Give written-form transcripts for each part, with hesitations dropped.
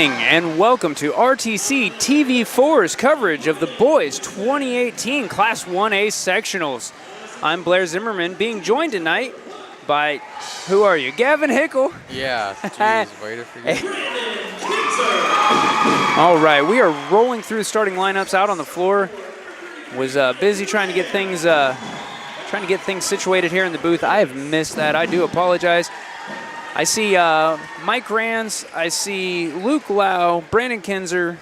evening and welcome to RTC TV4's coverage of the boys 2018 Class 1A sectionals. I'm Blair Zimmerman, being joined tonight by, who are you? Gavin Hickle. Yeah, geez, way to forget. All right, we are rolling through the starting lineups out on the floor. Was busy trying to get things situated here in the booth. I have missed that. I do apologize. I see Mike Rands, I see Luke Lau, Brandon Kinzer,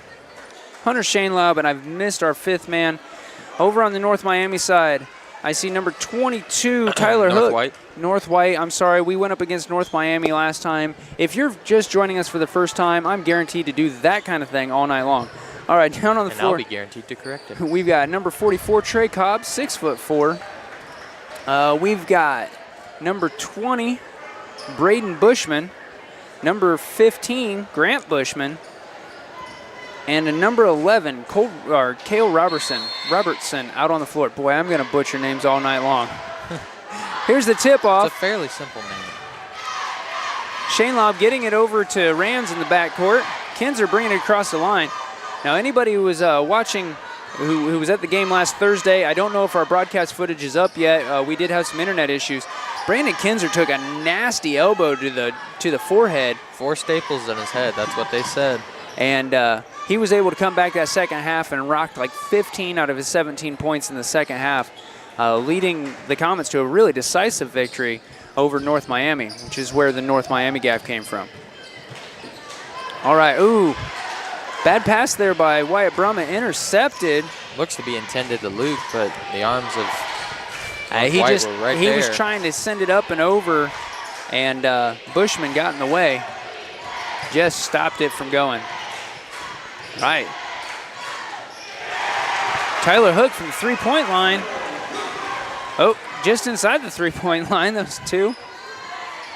Hunter Shainlaub, and I've missed our fifth man. Over on the North Miami side, I see number 22, Tyler Hook. North White, I'm sorry, we went up against North Miami last time. If you're just joining us for the first time, I'm guaranteed to do that kind of thing all night long. All right, down on the floor. And I'll be guaranteed to correct it. We've got number 44, Trey Cobb, 6'4". We've got number 20, Braden Bushman, number 15, Grant Bushman, and a number 11, Cale Robertson out on the floor. Boy, I'm going to butcher names all night long. Here's the tip-off. It's a fairly simple name. Shainlaub getting it over to Rands in the backcourt. Kinzer bringing it across the line. Now, anybody who was watching, who was at the game last Thursday, I don't know if our broadcast footage is up yet. We did have some internet issues. Brandon Kinzer took a nasty elbow to the forehead. 4 staples in his head, that's what they said. And he was able to come back that second half and rocked like 15 out of his 17 points in the second half, leading the Comets to a really decisive victory over North Miami, which is where the North Miami gap came from. All right, ooh, bad pass there by Wyatt Brummett, intercepted. Looks to be intended to Luke, but the arms of he was trying to send it up and over, and Bushman got in the way. Just stopped it from going. Right. Tyler Hook from the three-point line. Oh, just inside the three-point line, those two.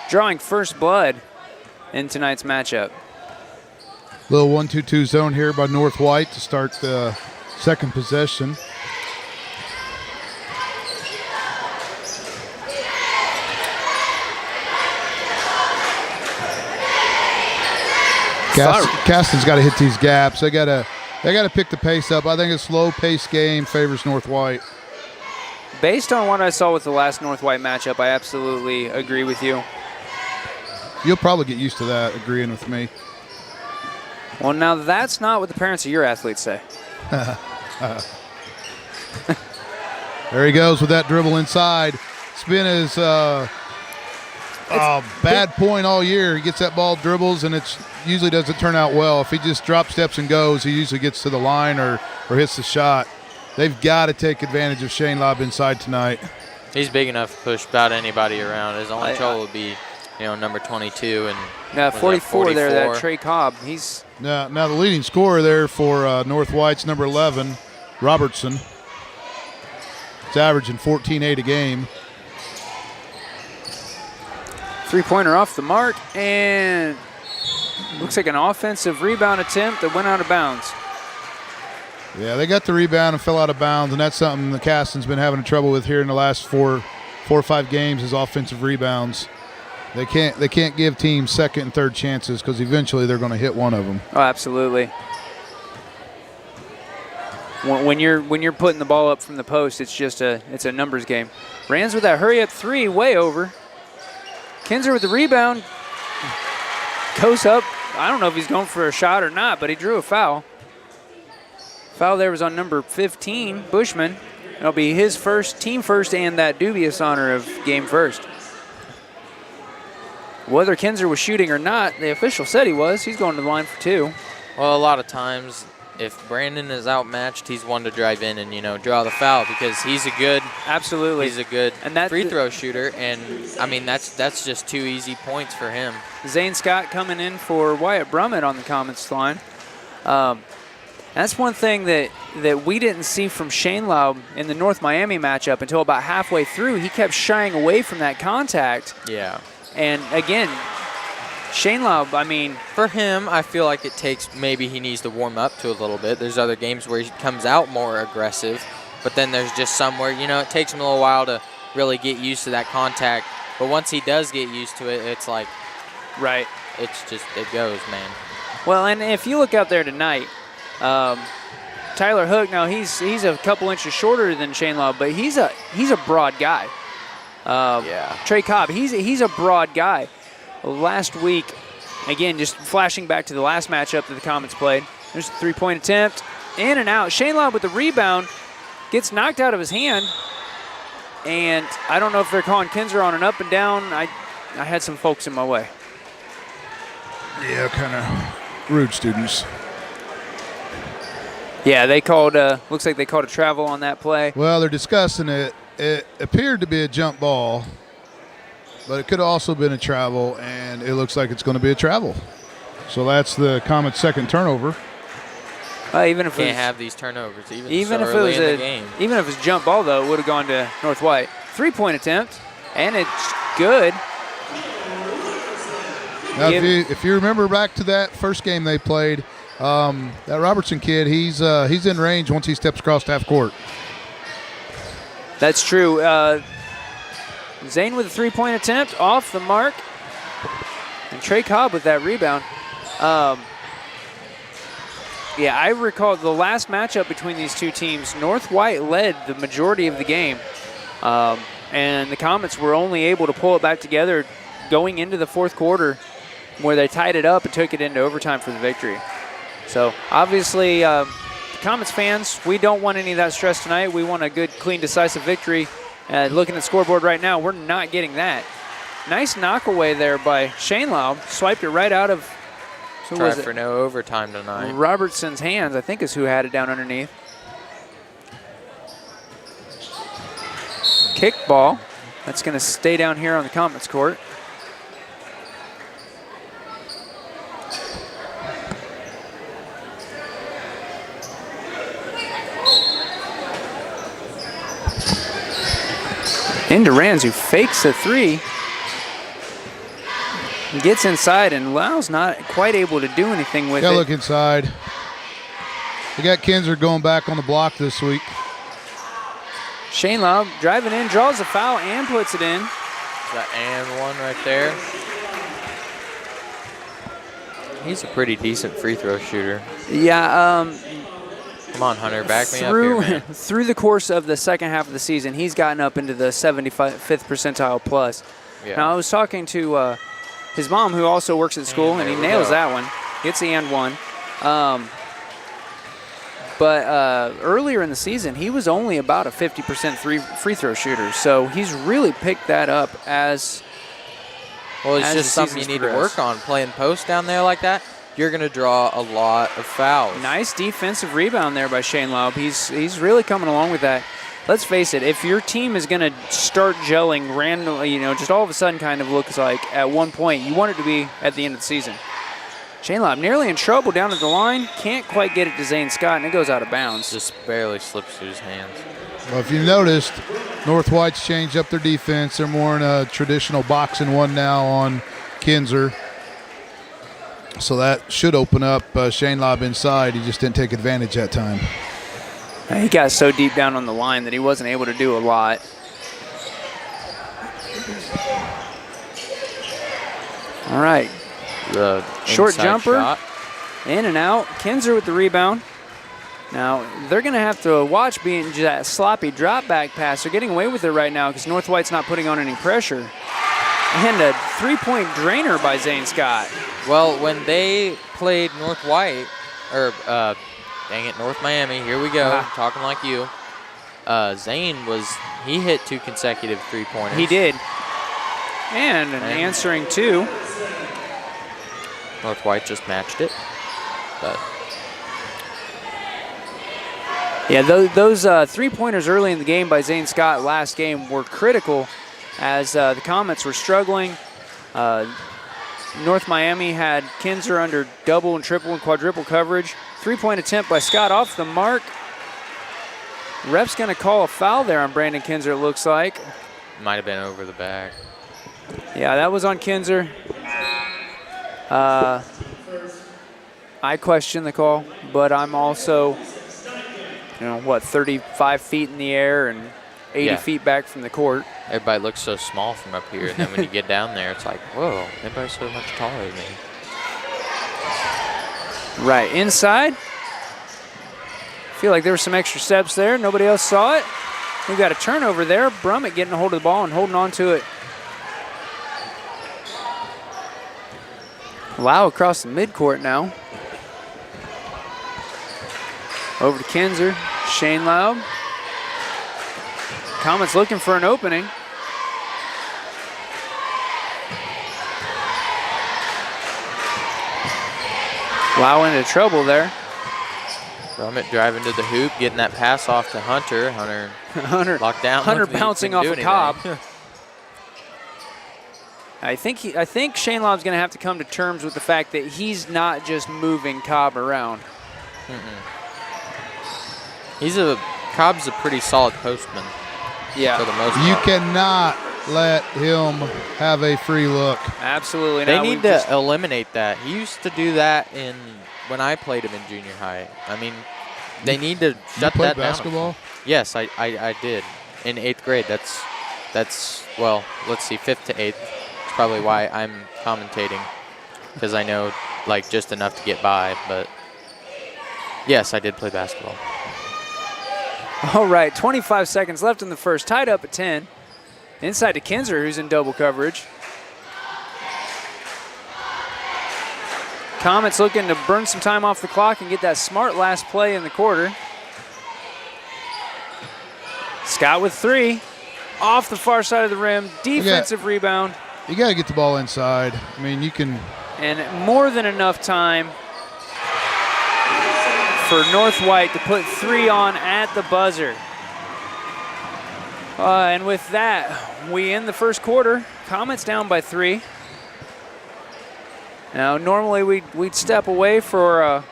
Drawing first blood in tonight's matchup. Little 1-2-2 zone here by North White to start the second possession. Caston's got to hit these gaps. They got to pick the pace up. I think a slow-paced game favors North White. Based on what I saw with the last North White matchup, I absolutely agree with you. You'll probably get used to that, agreeing with me. Well, now that's not what the parents of your athletes say. There he goes with that dribble inside. It's been his bad point all year. He gets that ball, dribbles, and it usually doesn't turn out well. If he just drop steps and goes, he usually gets to the line or hits the shot. They've got to take advantage of Shainlaub inside tonight. He's big enough to push about anybody around. His only trouble would be, number 22 and 44 there. That Trey Cobb. He's now the leading scorer there for North White's number 11, Robertson. It's averaging 14-8 a game. Three-pointer off the mark, and looks like an offensive rebound attempt that went out of bounds. Yeah, they got the rebound and fell out of bounds, and that's something the Caston's been having trouble with here in the last four or 5 games is offensive rebounds. They can't give teams second and third chances because eventually they're going to hit one of them. Oh, absolutely. When you're putting the ball up from the post, it's a numbers game. Rands with that hurry up three, way over. Kinzer with the rebound. Goes up. I don't know if he's going for a shot or not, but he drew a foul. Foul there was on number 15, Bushman. It'll be his first, team first, and that dubious honor of game first. Whether Kinzer was shooting or not, the official said he was. He's going to the line for 2. Well, a lot of times, if Brandon is outmatched, he's one to drive in and, draw the foul because he's a good free throw shooter. And, I mean, that's just 2 easy points for him. Zane Scott coming in for Wyatt Brummett on the Comets line. That's one thing that we didn't see from Shainlaub in the North Miami matchup until about halfway through. He kept shying away from that contact. Yeah. And, again, Shainlaub, I mean, for him, I feel like it takes, maybe he needs to warm up to a little bit. There's other games where he comes out more aggressive, but then there's just somewhere, it takes him a little while to really get used to that contact. But once he does get used to it, it's like, right. It's just, it goes, man. Well, and if you look out there tonight, Tyler Hook, now he's a couple inches shorter than Shane Law, but he's a broad guy. Trey Cobb, he's a broad guy. Last week, again, just flashing back to the last matchup that the Comets played, there's a three-point attempt, in and out. Shane Law with the rebound, gets knocked out of his hand, and I don't know if they're calling Kinzer on an up and down. I had some folks in my way. Yeah, kind of rude students. Yeah, they called, looks like they called a travel on that play. Well, they're discussing it. It appeared to be a jump ball, but it could have also been a travel, and it looks like it's going to be a travel. So that's the Comets' second turnover. Even if can't have these turnovers, even if so early it was in the game. Even if it's jump ball, though, it would have gone to North White. 3-point attempt, and it's good. Now, if you remember back to that first game they played, that Robertson kid, he's in range once he steps across half court. That's true. Zane with a 3-point attempt, off the mark. And Trey Cobb with that rebound. Yeah, I recall the last matchup between these two teams, North White led the majority of the game. And the Comets were only able to pull it back together going into the fourth quarter, where they tied it up and took it into overtime for the victory. So obviously, Comets fans, we don't want any of that stress tonight. We want a good, clean, decisive victory. Looking at the scoreboard right now, we're not getting that. Nice knockaway there by Shane Laub. Swiped it right out of Tried for no overtime tonight. Robertson's hands, I think, is who had it down underneath. Kick ball. That's going to stay down here on the Comets court. Into Rands, who fakes a three. Gets inside, and Lau's not quite able to do anything with it. Yeah, look inside. We got Kinzer going back on the block this week. Shane Lau driving in, draws a foul, and puts it in. That and one right there. He's a pretty decent free throw shooter. Yeah. Come on, Hunter, back me up here, man. Through the course of the second half of the season, he's gotten up into the 75th percentile plus. Yeah. Now, I was talking to his mom, who also works at school, and he nails that one. Gets the and one. But earlier in the season, he was only about a 50% free throw shooter. So he's really picked that up as well, it's just something you need to work on. Playing post down there like that, you're going to draw a lot of fouls. Nice defensive rebound there by Shane Laub. He's really coming along with that. Let's face it, if your team is going to start gelling randomly, just all of a sudden kind of looks like at one point, you want it to be at the end of the season. Shane Laub nearly in trouble down at the line. Can't quite get it to Zane Scott, and it goes out of bounds. Just barely slips through his hands. Well, if you noticed, North White's changed up their defense. They're more in a traditional boxing one now on Kinzer. So that should open up Shane Laub inside. He just didn't take advantage that time. He got so deep down on the line that he wasn't able to do a lot. All right. The short jumper, shot. In and out. Kinzer with the rebound. Now, they're going to have to watch being that sloppy drop back pass. They're getting away with it right now because North White's not putting on any pressure. And a three-point drainer by Zane Scott. Well, when they played North White, or dang it, North Miami, here we go, talking like you. Zane he hit 2 consecutive three-pointers. He did. And an answering 2. North White just matched it. But yeah, those three-pointers early in the game by Zane Scott last game were critical as the Comets were struggling. North Miami had Kinzer under double and triple and quadruple coverage. Three-point attempt by Scott off the mark. Ref's going to call a foul there on Brandon Kinzer, it looks like. Might have been over the back. Yeah, that was on Kinzer. I question the call, but I'm also, 35 feet in the air and 80 feet back from the court. Everybody looks so small from up here, and then when you get down there, it's like, whoa, everybody's so much taller than me. Right inside. Feel like there were some extra steps there. Nobody else saw it. We got a turnover there. Brummett getting a hold of the ball and holding on to it. Lau across the midcourt now. Over to Kinzer. Shane Laub. Comets looking for an opening. Lau into trouble there. Brummett driving to the hoop, getting that pass off to Hunter. Hunter locked down. Hunter bouncing off of Cobb. I think Shane Laub's going to have to come to terms with the fact that he's not just moving Cobb around. Cobb's a pretty solid postman. Yeah. For the most part. You cannot let him have a free look. Absolutely not. They need to eliminate that. He used to do that when I played him in junior high. I mean, they need to shut that down. Basketball? Yes, I did in 8th grade. That's well, let's see, 5th to 8th. It's probably why I'm commentating, because I know like just enough to get by. But yes, I did play basketball. All right, 25 seconds left in the first. Tied up at 10. Inside to Kinzer, who's in double coverage. Comets looking to burn some time off the clock and get that smart last play in the quarter. Scott with 3. Off the far side of the rim. Defensive rebound. You got to get the ball inside. I mean, you can. And more than enough time for North White to put 3 on at the buzzer. And with that, we end the first quarter. Comets down by 3. Now, normally we'd step away for a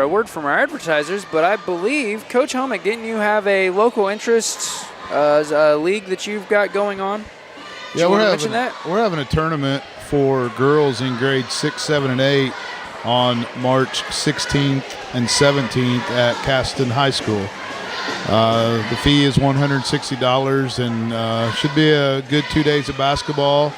word from our advertisers, but I believe, Coach Helmick, didn't you have a local interest league that you've got going on? Yeah, we're having a tournament for girls in grades 6, 7, and 8 on March 16th and 17th at Caston High School. The fee is $160 and should be a good 2 days of basketball.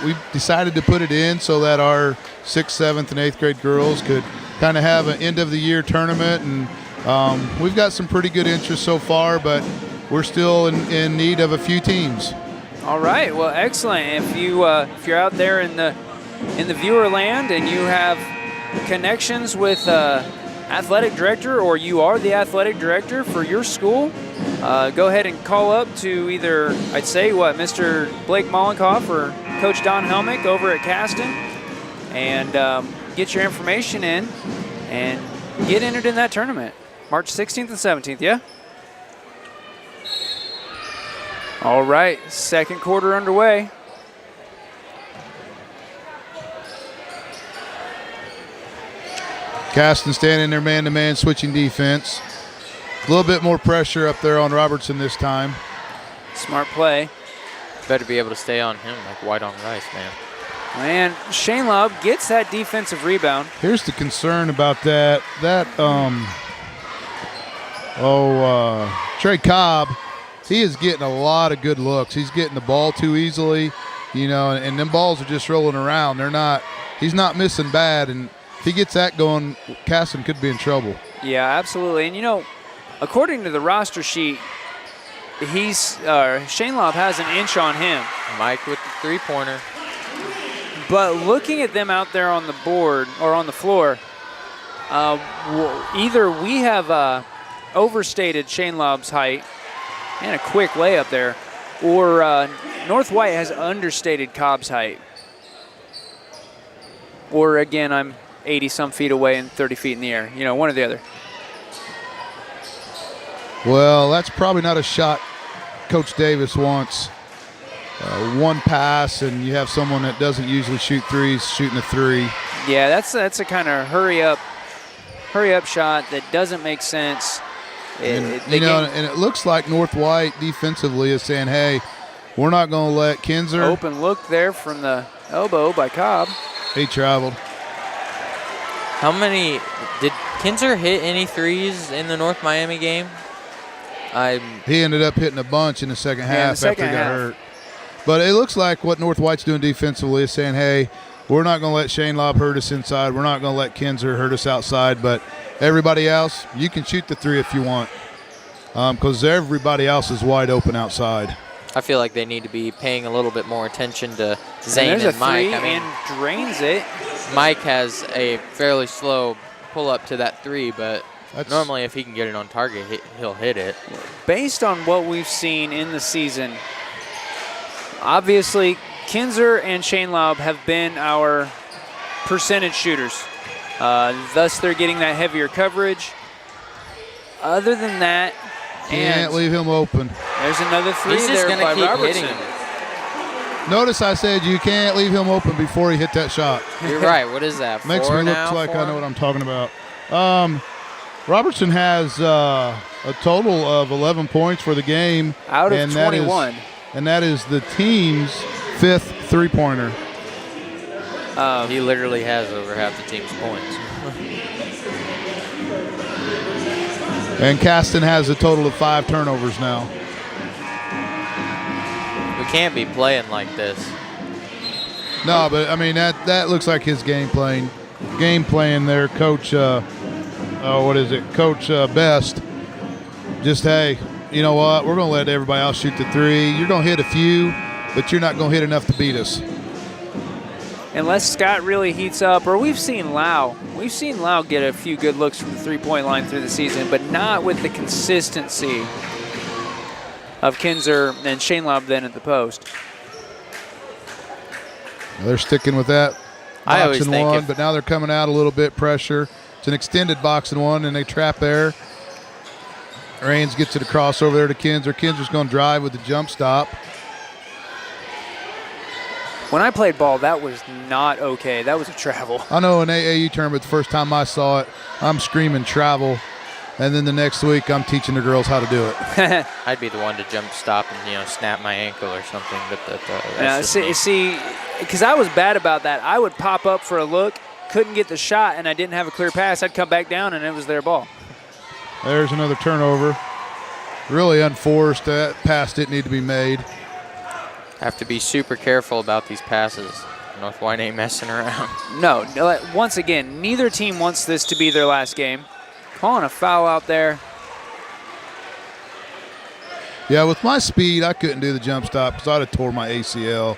We decided to put it in so that our 6th, 7th, and 8th grade girls could kind of have an end of the year tournament, and we've got some pretty good interest so far, but we're still in need of a few teams. All right, well, excellent. If you're out there in the viewer land and you have connections with athletic director, or you are the athletic director for your school, go ahead and call up to either, I'd say, Mr. Blake Mollenkoff or Coach Don Helmick over at Caston, and get your information in and get entered in that tournament. March 16th and 17th, yeah? All right, second quarter underway. Caston standing there man-to-man, switching defense. A little bit more pressure up there on Robertson this time. Smart play. Better be able to stay on him like white on rice, man. And Shane Laub gets that defensive rebound. Here's the concern about that. Trey Cobb, he is getting a lot of good looks. He's getting the ball too easily, and them balls are just rolling around. He's not missing bad, and if he gets that going, Caston could be in trouble. Yeah, absolutely. And according to the roster sheet, Shane Laub has an inch on him. Mike with the three-pointer. But looking at them out there on the board or on the floor, either we have overstated Shane Laub's height and a quick layup there, or North White has understated Cobb's height. Or again, I'm 80-some feet away and 30 feet in the air. One or the other. Well, that's probably not a shot Coach Davis wants. One pass, and you have someone that doesn't usually shoot threes shooting a 3. Yeah, that's a kind of hurry up shot that doesn't make sense. And it looks like North White defensively is saying, hey, we're not going to let Kinzer. Open look there from the elbow by Cobb. He traveled. Did Kinzer hit any threes in the North Miami game? He ended up hitting a bunch in the second half after he got hurt. But it looks like what North White's doing defensively is saying, hey, We're not going to let Shane Lobb hurt us inside. We're not going to let Kinzer hurt us outside. But everybody else, you can shoot the 3 if you want, because everybody else is wide open outside. I feel like they need to be paying a little bit more attention to Zane and Mike. I mean, and drains it. Mike has a fairly slow pull up to that 3, but normally if he can get it on target, he'll hit it. Based on what we've seen in the season, obviously Kinzer and Shane Laub have been our percentage shooters. Thus, they're getting that heavier coverage. Other than that, can't leave him open. There's another 3 He's there by keep Robertson. Hitting him. Notice I said you can't leave him open before he hit that shot. You're right. What is that? Makes me look like I know what I'm talking about. Robertson has a total of 11 points for the game. Out of 21. And that is the team's 5th three-pointer. He literally has over half the team's points. And Caston has a total of 5 turnovers now. We can't be playing like this. No, but I mean that looks like his game playing there, Coach. Coach Best. Just hey, you know what? We're gonna let everybody else shoot the 3. You're gonna hit a few, but you're not gonna hit enough to beat us. Unless Scott really heats up, or we've seen Lau get a few good looks from the 3-point line through the season, but not with the consistency of Kinzer and Shane Laub then at the post. They're sticking with that I always box and think one, but now they're coming out a little bit pressure. It's an extended box and one, and they trap there. Raines gets it across over there to Kinzer. Kinzer's going to drive with the jump stop. When I played ball, that was not okay. That was a travel. I know in AAU tournament, the first time I saw it, I'm screaming travel. And then the next week, I'm teaching the girls how to do it. I'd be the one to jump stop and snap my ankle or something. But see, because I was bad about that. I would pop up for a look, couldn't get the shot, and I didn't have a clear pass. I'd come back down, and it was their ball. There's another turnover. Really unforced. That pass didn't need to be made. Have to be super careful about these passes. North White ain't messing around. No, once again, neither team wants this to be their last game. Calling a foul out there. Yeah, with my speed, I couldn't do the jump stop because I'd have tore my ACL.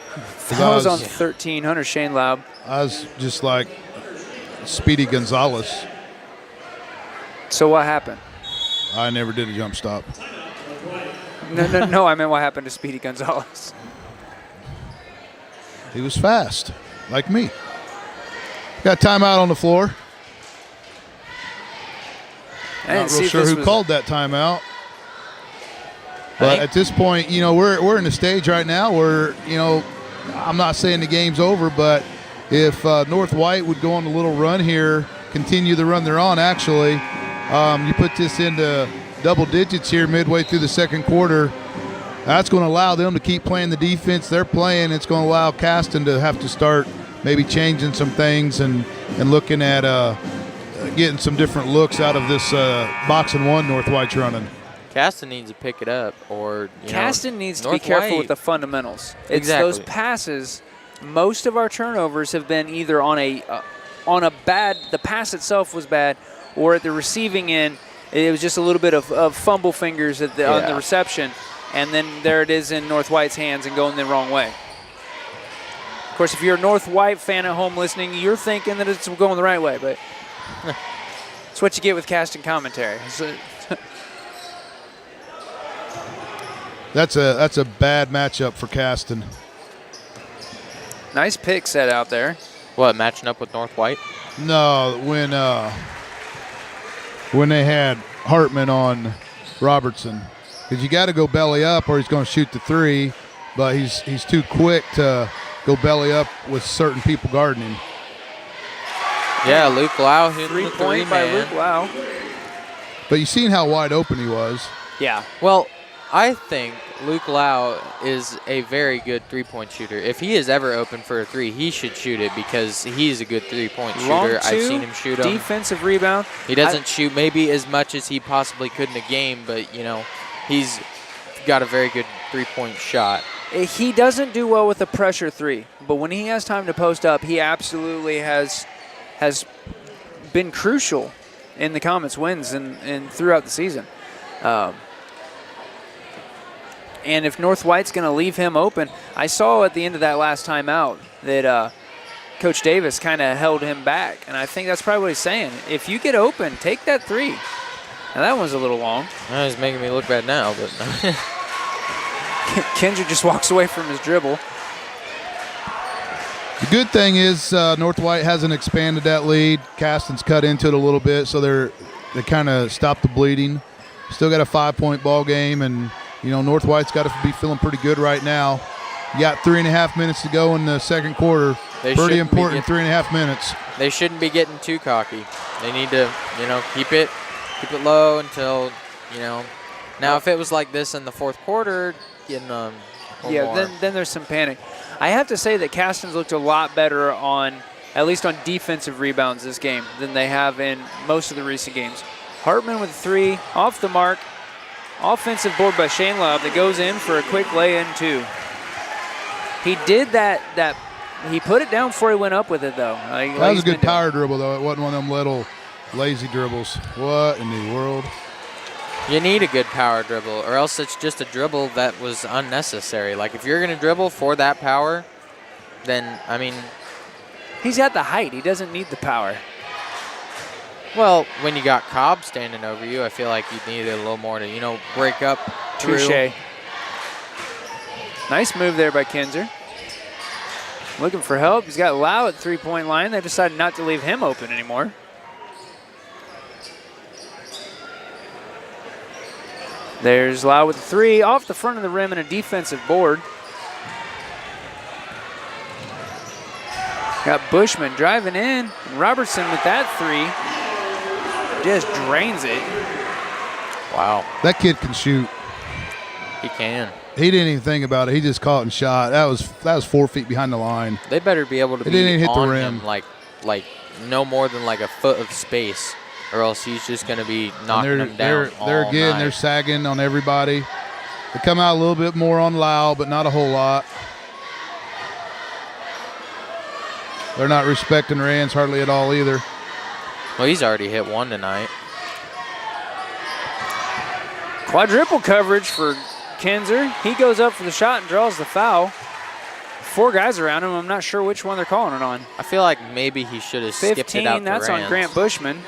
That was on 13, Hunter Shane Laub. I was just like Speedy Gonzalez. So what happened? I never did a jump stop. No, I meant what happened to Speedy Gonzalez. He was fast, like me. Got timeout on the floor. Not real sure who called that timeout. But at this point, we're in a stage right now where, I'm not saying the game's over, but if North White would go on a little run here, continue the run they're on, actually, you put this into double digits here midway through the second quarter, that's going to allow them to keep playing the defense they're playing. It's going to allow Caston to have to start maybe changing some things and looking at getting some different looks out of this box and one North White's running. Caston needs to pick it up, or Caston needs to be careful with the fundamentals. Exactly. It's those passes. Most of our turnovers have been either on a bad. The pass itself was bad, or at the receiving end, it was just a little bit of fumble fingers on the reception, and then there it is in North White's hands and going the wrong way. Of course, if you're a North White fan at home listening, you're thinking that it's going the right way, but it's what you get with Caston commentary. That's a bad matchup for Caston. Nice pick set out there. What, matching up with North White? No, when they had Hartman on Robertson, because you got to go belly up or he's going to shoot the 3, but he's too quick to go belly up with certain people guarding him. Yeah, Luke Lau hitting the 3 by Luke Lau. But you seen how wide open he was. Yeah. Well, I think Luke Lau is a very good 3-point shooter. If he is ever open for a 3, he should shoot it because he's a good 3-point shooter. I've seen him shoot them. Defensive rebound. He doesn't shoot maybe as much as he possibly could in a game, but, he's got a very good 3-point shot. He doesn't do well with the pressure three, but when he has time to post up, he absolutely has been crucial in the Comets' wins and throughout the season. And if North White's going to leave him open, I saw at the end of that last timeout that Coach Davis kind of held him back, and I think that's probably what he's saying. If you get open, take that three. Now that one's a little long. Well, he's making me look bad now, but Kinzer just walks away from his dribble. The good thing is North White hasn't expanded that lead. Caston's cut into it a little bit, so they kind of stopped the bleeding. Still got a 5-point ball game, and North White's got to be feeling pretty good right now. You got 3.5 minutes to go in the second quarter. Pretty important 3.5 minutes. They shouldn't be getting too cocky. They need to, keep it low until, Now, if it was like this in the fourth quarter, getting more. Then there's some panic. I have to say that Caston's looked a lot better at least on defensive rebounds this game than they have in most of the recent games. Hartman with 3, off the mark. Offensive board by Shane Love that goes in for a quick lay-in 2. He did that. He put it down before he went up with it, though. That was a good power dribble, though. It wasn't one of them little lazy dribbles. What in the world? You need a good power dribble, or else it's just a dribble that was unnecessary. Like, if you're going to dribble for that power, then, he's got the height. He doesn't need the power. Well, when you got Cobb standing over you, I feel like you needed a little more to, break up through. Touche. Nice move there by Kinzer. Looking for help. He's got Lau at 3-point line. They decided not to leave him open anymore. There's Lau with 3 off the front of the rim and a defensive board. Got Bushman driving in. And Robertson with that 3. Just drains it. Wow. That kid can shoot. He can. He didn't even think about it. He just caught and shot. That was 4 feet behind the line. They better be able to didn't even hit on the rim. Him like no more than like a foot of space, or else he's just going to be knocking them down They're again, they're sagging on everybody. They come out a little bit more on Lau, but not a whole lot. They're not respecting Rans hardly at all either. Well, he's already hit 1 tonight. Quadruple coverage for Kinzer. He goes up for the shot and draws the foul. 4 guys around him. I'm not sure which one they're calling it on. I feel like maybe he should have skipped it out to that's Rans. On Grant Bushman.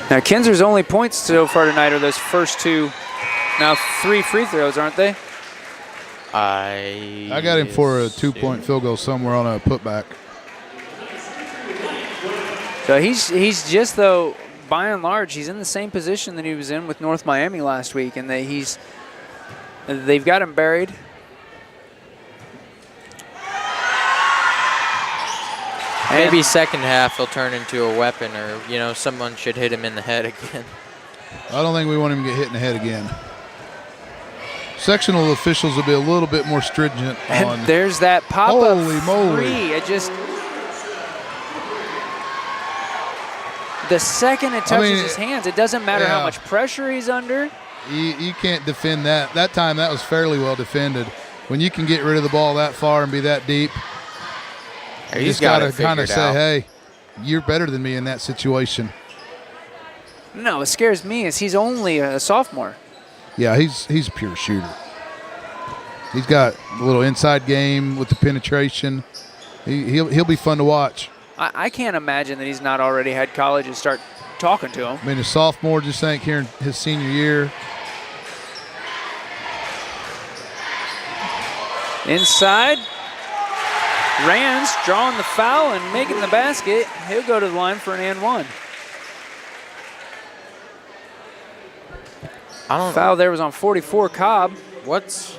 Now, Kinzer's only points so far tonight are those first 2, now 3 free throws, aren't they? I got him for a 2-point field goal somewhere on a putback. So he's just, though, by and large, he's in the same position that he was in with North Miami last week, and they've got him buried. Maybe second half he'll turn into a weapon, or someone should hit him in the head again. I don't think we want him to get hit in the head again. Sectional officials will be a little bit more stringent on. And there's that pop-up Holy moly. 3. The second it touches his hands, it doesn't matter how much pressure he's under. You can't defend that. That time that was fairly well defended. When you can get rid of the ball that far and be that deep, you just got to kind of say, hey, you're better than me in that situation. No, what scares me is he's only a sophomore. Yeah, he's a pure shooter. He's got a little inside game with the penetration. He'll be fun to watch. I can't imagine that he's not already had college and start talking to him. I mean, a sophomore, just think here in his senior year. Inside. Rans drawing the foul and making the basket. He'll go to the line for an and 1. Foul there was on 44, Cobb. What's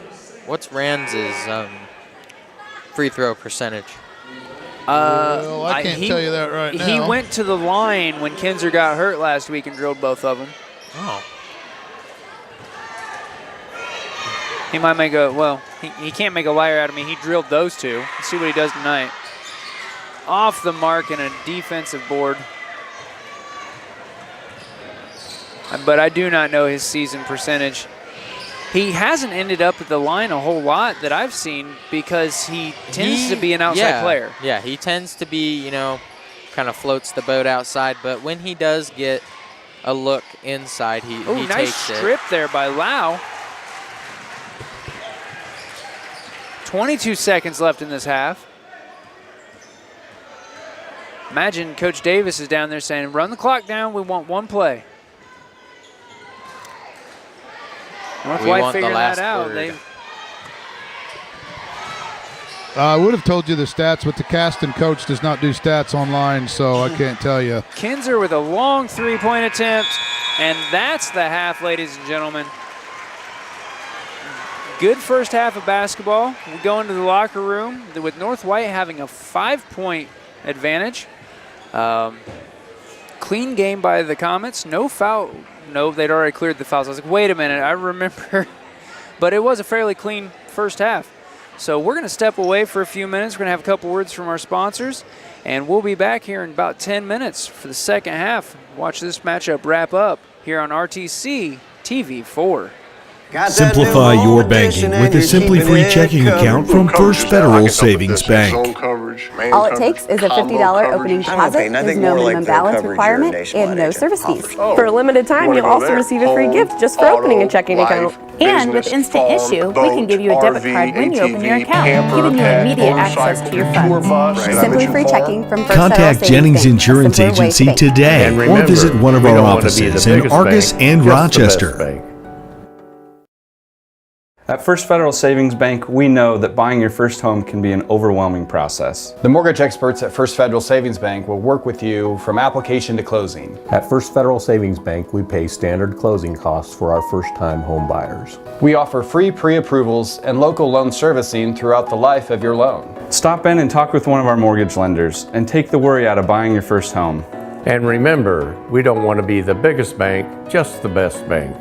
Rans's free throw percentage? Well, I can't tell you that right now. He went to the line when Kinzer got hurt last week and drilled both of them. Oh. He might make he can't make a liar out of me. He drilled those 2. Let's see what he does tonight. off the mark and a defensive board. But I do not know his season percentage. He hasn't ended up at the line a whole lot that I've seen because he tends to be an outside player. Yeah, he tends to be, you know, kind of floats the boat outside. But when he does get a look inside, he takes it. Nice strip there by Lau. 22 seconds left in this half. Imagine Coach Davis is down there saying, run the clock down, we want one play. North White figuring that out. I would have told you the stats, but the Caston coach does not do stats online, so I can't tell you. Kinzer with a long three-point attempt, and that's the half, ladies and gentlemen. Good first half of basketball. We go into the locker room with North White having a 5-point advantage. Clean game by the Comets. No foul. No, they'd already cleared the fouls. I was like, wait a minute, I remember. But it was a fairly clean first half. So we're going to step away for a few minutes. We're going to have a couple words from our sponsors, and we'll be back here in about 10 minutes for the second half. Watch this matchup wrap up here on RTC TV4. Simplify your banking with a Simply Free checking account from First Federal Savings Bank. All it takes is a $50 opening deposit, there's no minimum balance requirement, and no service fees. For a limited time, you'll also receive a free gift just for opening a checking account. And with Instant Issue, we can give you a debit card when you open your account, giving you immediate access to your funds. Simply Free checking from First Contact Federal Savings Jennings Bank, Insurance a simpler way to Agency bank. today or visit one of our offices in Argus and Rochester. At First Federal Savings Bank, we know that buying your first home can be an overwhelming process. The mortgage experts at First Federal Savings Bank will work with you from application to closing. At First Federal Savings Bank, we pay standard closing costs for our first-time home buyers. We offer free pre-approvals and local loan servicing throughout the life of your loan. Stop in and talk with one of our mortgage lenders and take the worry out of buying your first home. And remember, we don't want to be the biggest bank, just the best bank.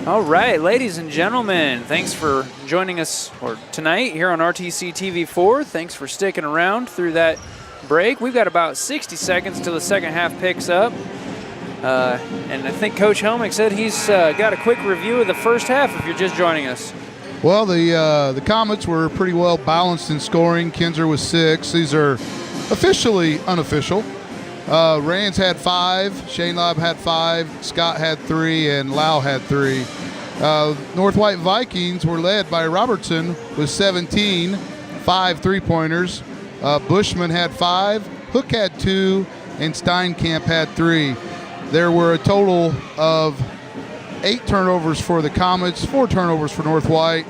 All right, ladies and gentlemen, thanks for joining us tonight here on RTC TV4. Thanks for sticking around through that break. We've got about 60 seconds till the second half picks up. And I think Coach Helmick said he's got a quick review of the first half if you're just joining us. Well, the Comets were pretty well balanced in scoring. Kinzer was 6. These are officially unofficial. Rands had 5, Shane Lobb had 5, Scott had 3, and Lau had 3. North White Vikings were led by Robertson with 17, 5 3-pointers. Bushman had 5, Hook had 2, and Steinkamp had 3. There were a total of 8 turnovers for the Comets, 4 turnovers for North White,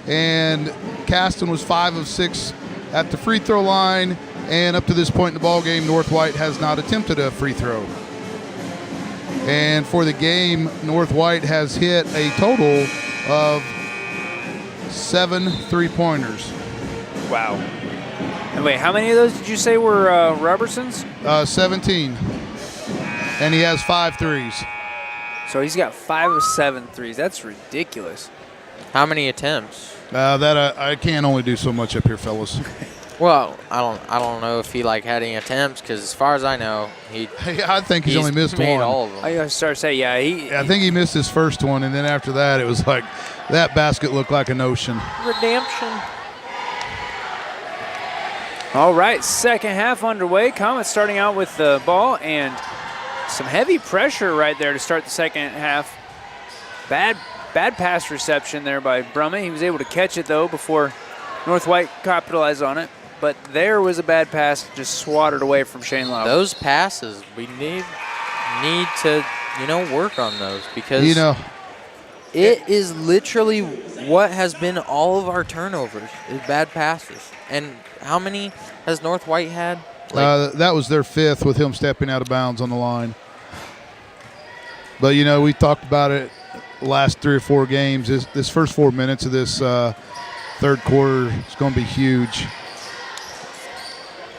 and Caston was 5 of 6 at the free throw line. And up to this point in the ball game, North White has not attempted a free throw. And for the game, North White has hit a total of 7 3-pointers. Wow. And wait, how many of those did you say were Robertson's? 17. And he has 5 threes. So he's got 5 of 7 threes. That's ridiculous. How many attempts? I can't only do so much up here, fellas. Well, I don't know if he had any attempts, because as far as I know, I think he's only missed made one. all of them. I started to say, I think he missed his first one, and then after that, it was like that basket looked like an ocean. Redemption. All right, second half underway. Comets starting out with the ball and some heavy pressure right there to start the second half. Bad pass reception there by Brummett. He was able to catch it though before North White capitalized on it. But there was a bad pass just swatted away from Shane Lowe. Those passes, we need to, work on those, because it is literally what has been all of our turnovers is bad passes. And how many has North White had? That was their 5th with him stepping out of bounds on the line. But, we talked about it the last 3 or 4 games. This first 4 minutes of this third quarter is going to be huge.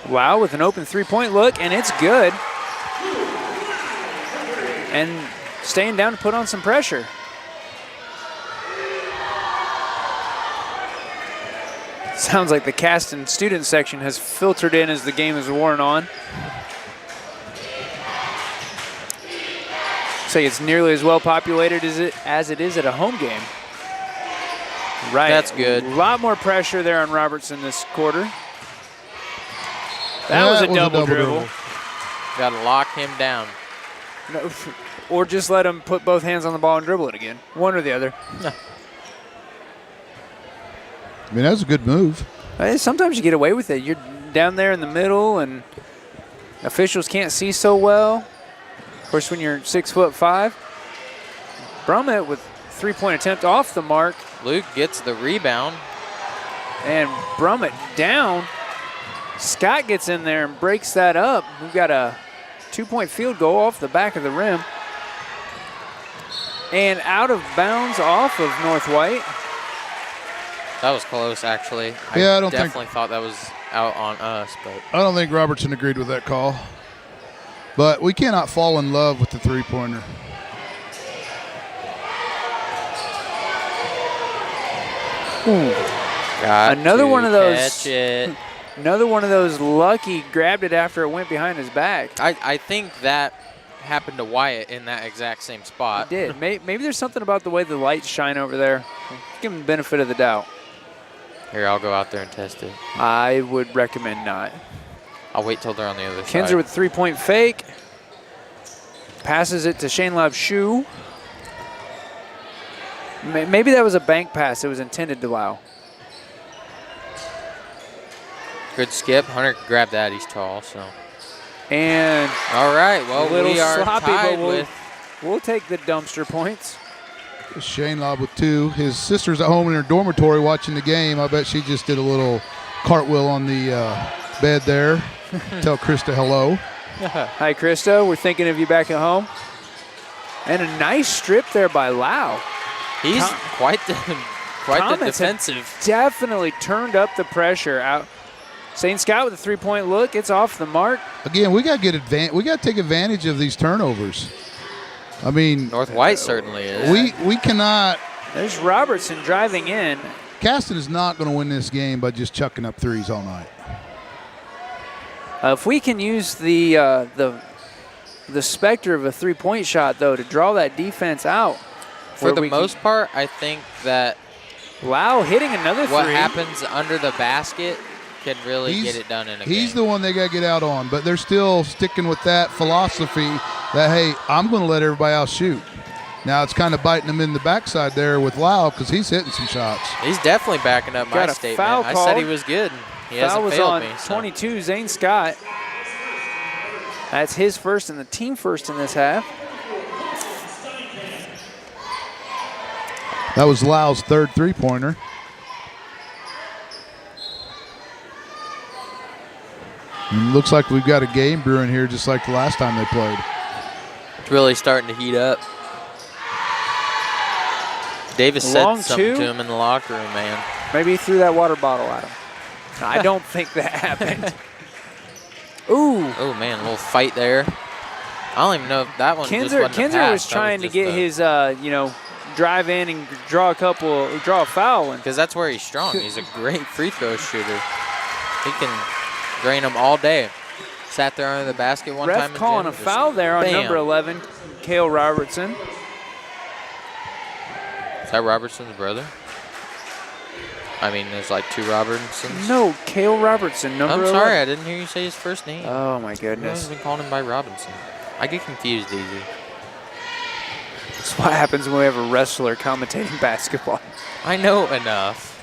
Wow, with an open three-point look, and it's good. And staying down to put on some pressure. Sounds like the Caston student section has filtered in as the game is worn on. Say it's nearly as well populated as it is at a home game. Right. That's good. A lot more pressure there on Robertson this quarter. That was a double dribble. Got to lock him down. No, or just let him put both hands on the ball and dribble it again. One or the other. I mean, that's a good move. Sometimes you get away with it. You're down there in the middle, and officials can't see so well. Of course, when you're 6'5", Brummett with three-point attempt off the mark. Luke gets the rebound. And Brummett down. Scott gets in there and breaks that up. We've got a 2-point field goal off the back of the rim. And out of bounds off of North White. That was close, actually. Yeah, I definitely thought that was out on us, but I don't think Robertson agreed with that call. But we cannot fall in love with the three-pointer. Another one of those. Catch it. Another one of those lucky grabbed it after it went behind his back. I think that happened to Wyatt in that exact same spot. It did. Maybe there's something about the way the lights shine over there. Give him the benefit of the doubt. Here, I'll go out there and test it. I would recommend not. I'll wait till they're on the other side. Kinzer with three-point fake. Passes it to Shane Love's shoe. Maybe that was a bank pass. It was intended to Lau. Good skip. Hunter can grab that. He's tall, so. And all right, well, a little we are sloppy, tied but we'll take the dumpster points. Shane Lobb with 2. His sister's at home in her dormitory watching the game. I bet she just did a little cartwheel on the bed there. Tell Krista hello. Hi, Krista. We're thinking of you back at home. And a nice strip there by Lau. He's quite the defensive. Definitely turned up the pressure out. St. Scott with a three-point look. It's off the mark. Again, we got to take advantage of these turnovers. I mean, North White certainly is. We cannot. There's Robertson driving in. Caston is not going to win this game by just chucking up threes all night. If we can use the specter of a three-point shot, though, to draw that defense out. For the most part, I think that Lau hitting another three. What happens under the basket can really get it done in a game. He's the one they got to get out on, but they're still sticking with that philosophy that, hey, I'm going to let everybody else shoot. Now it's kind of biting him in the backside there with Lau because he's hitting some shots. He's definitely backing up my statement. I said he was good. He hasn't failed me. Foul was on 22, Zane Scott. That's his first and the team first in this half. That was Lau's third three-pointer. And looks like we've got a game brewing here just like the last time they played. It's really starting to heat up. Davis said something to him in the locker room, man. Maybe he threw that water bottle at him. I don't think that happened. Ooh. Oh, man, a little fight there. I don't even know if that one just wasn't a Kinzer pass. was trying to get his, drive in and draw a foul. Because that's where he's strong. He's a great free throw shooter. He can drain them all day. Sat there under the basket one time. Ref calling a foul there on number 11, Cale Robertson. Is that Robertson's brother? I mean, there's like two Robertsons. No, Cale Robertson, number 11. I'm sorry, I didn't hear you say his first name. Oh, my goodness. I've been calling him by Robinson. I get confused easy. That's what happens when we have a wrestler commentating basketball. I know enough.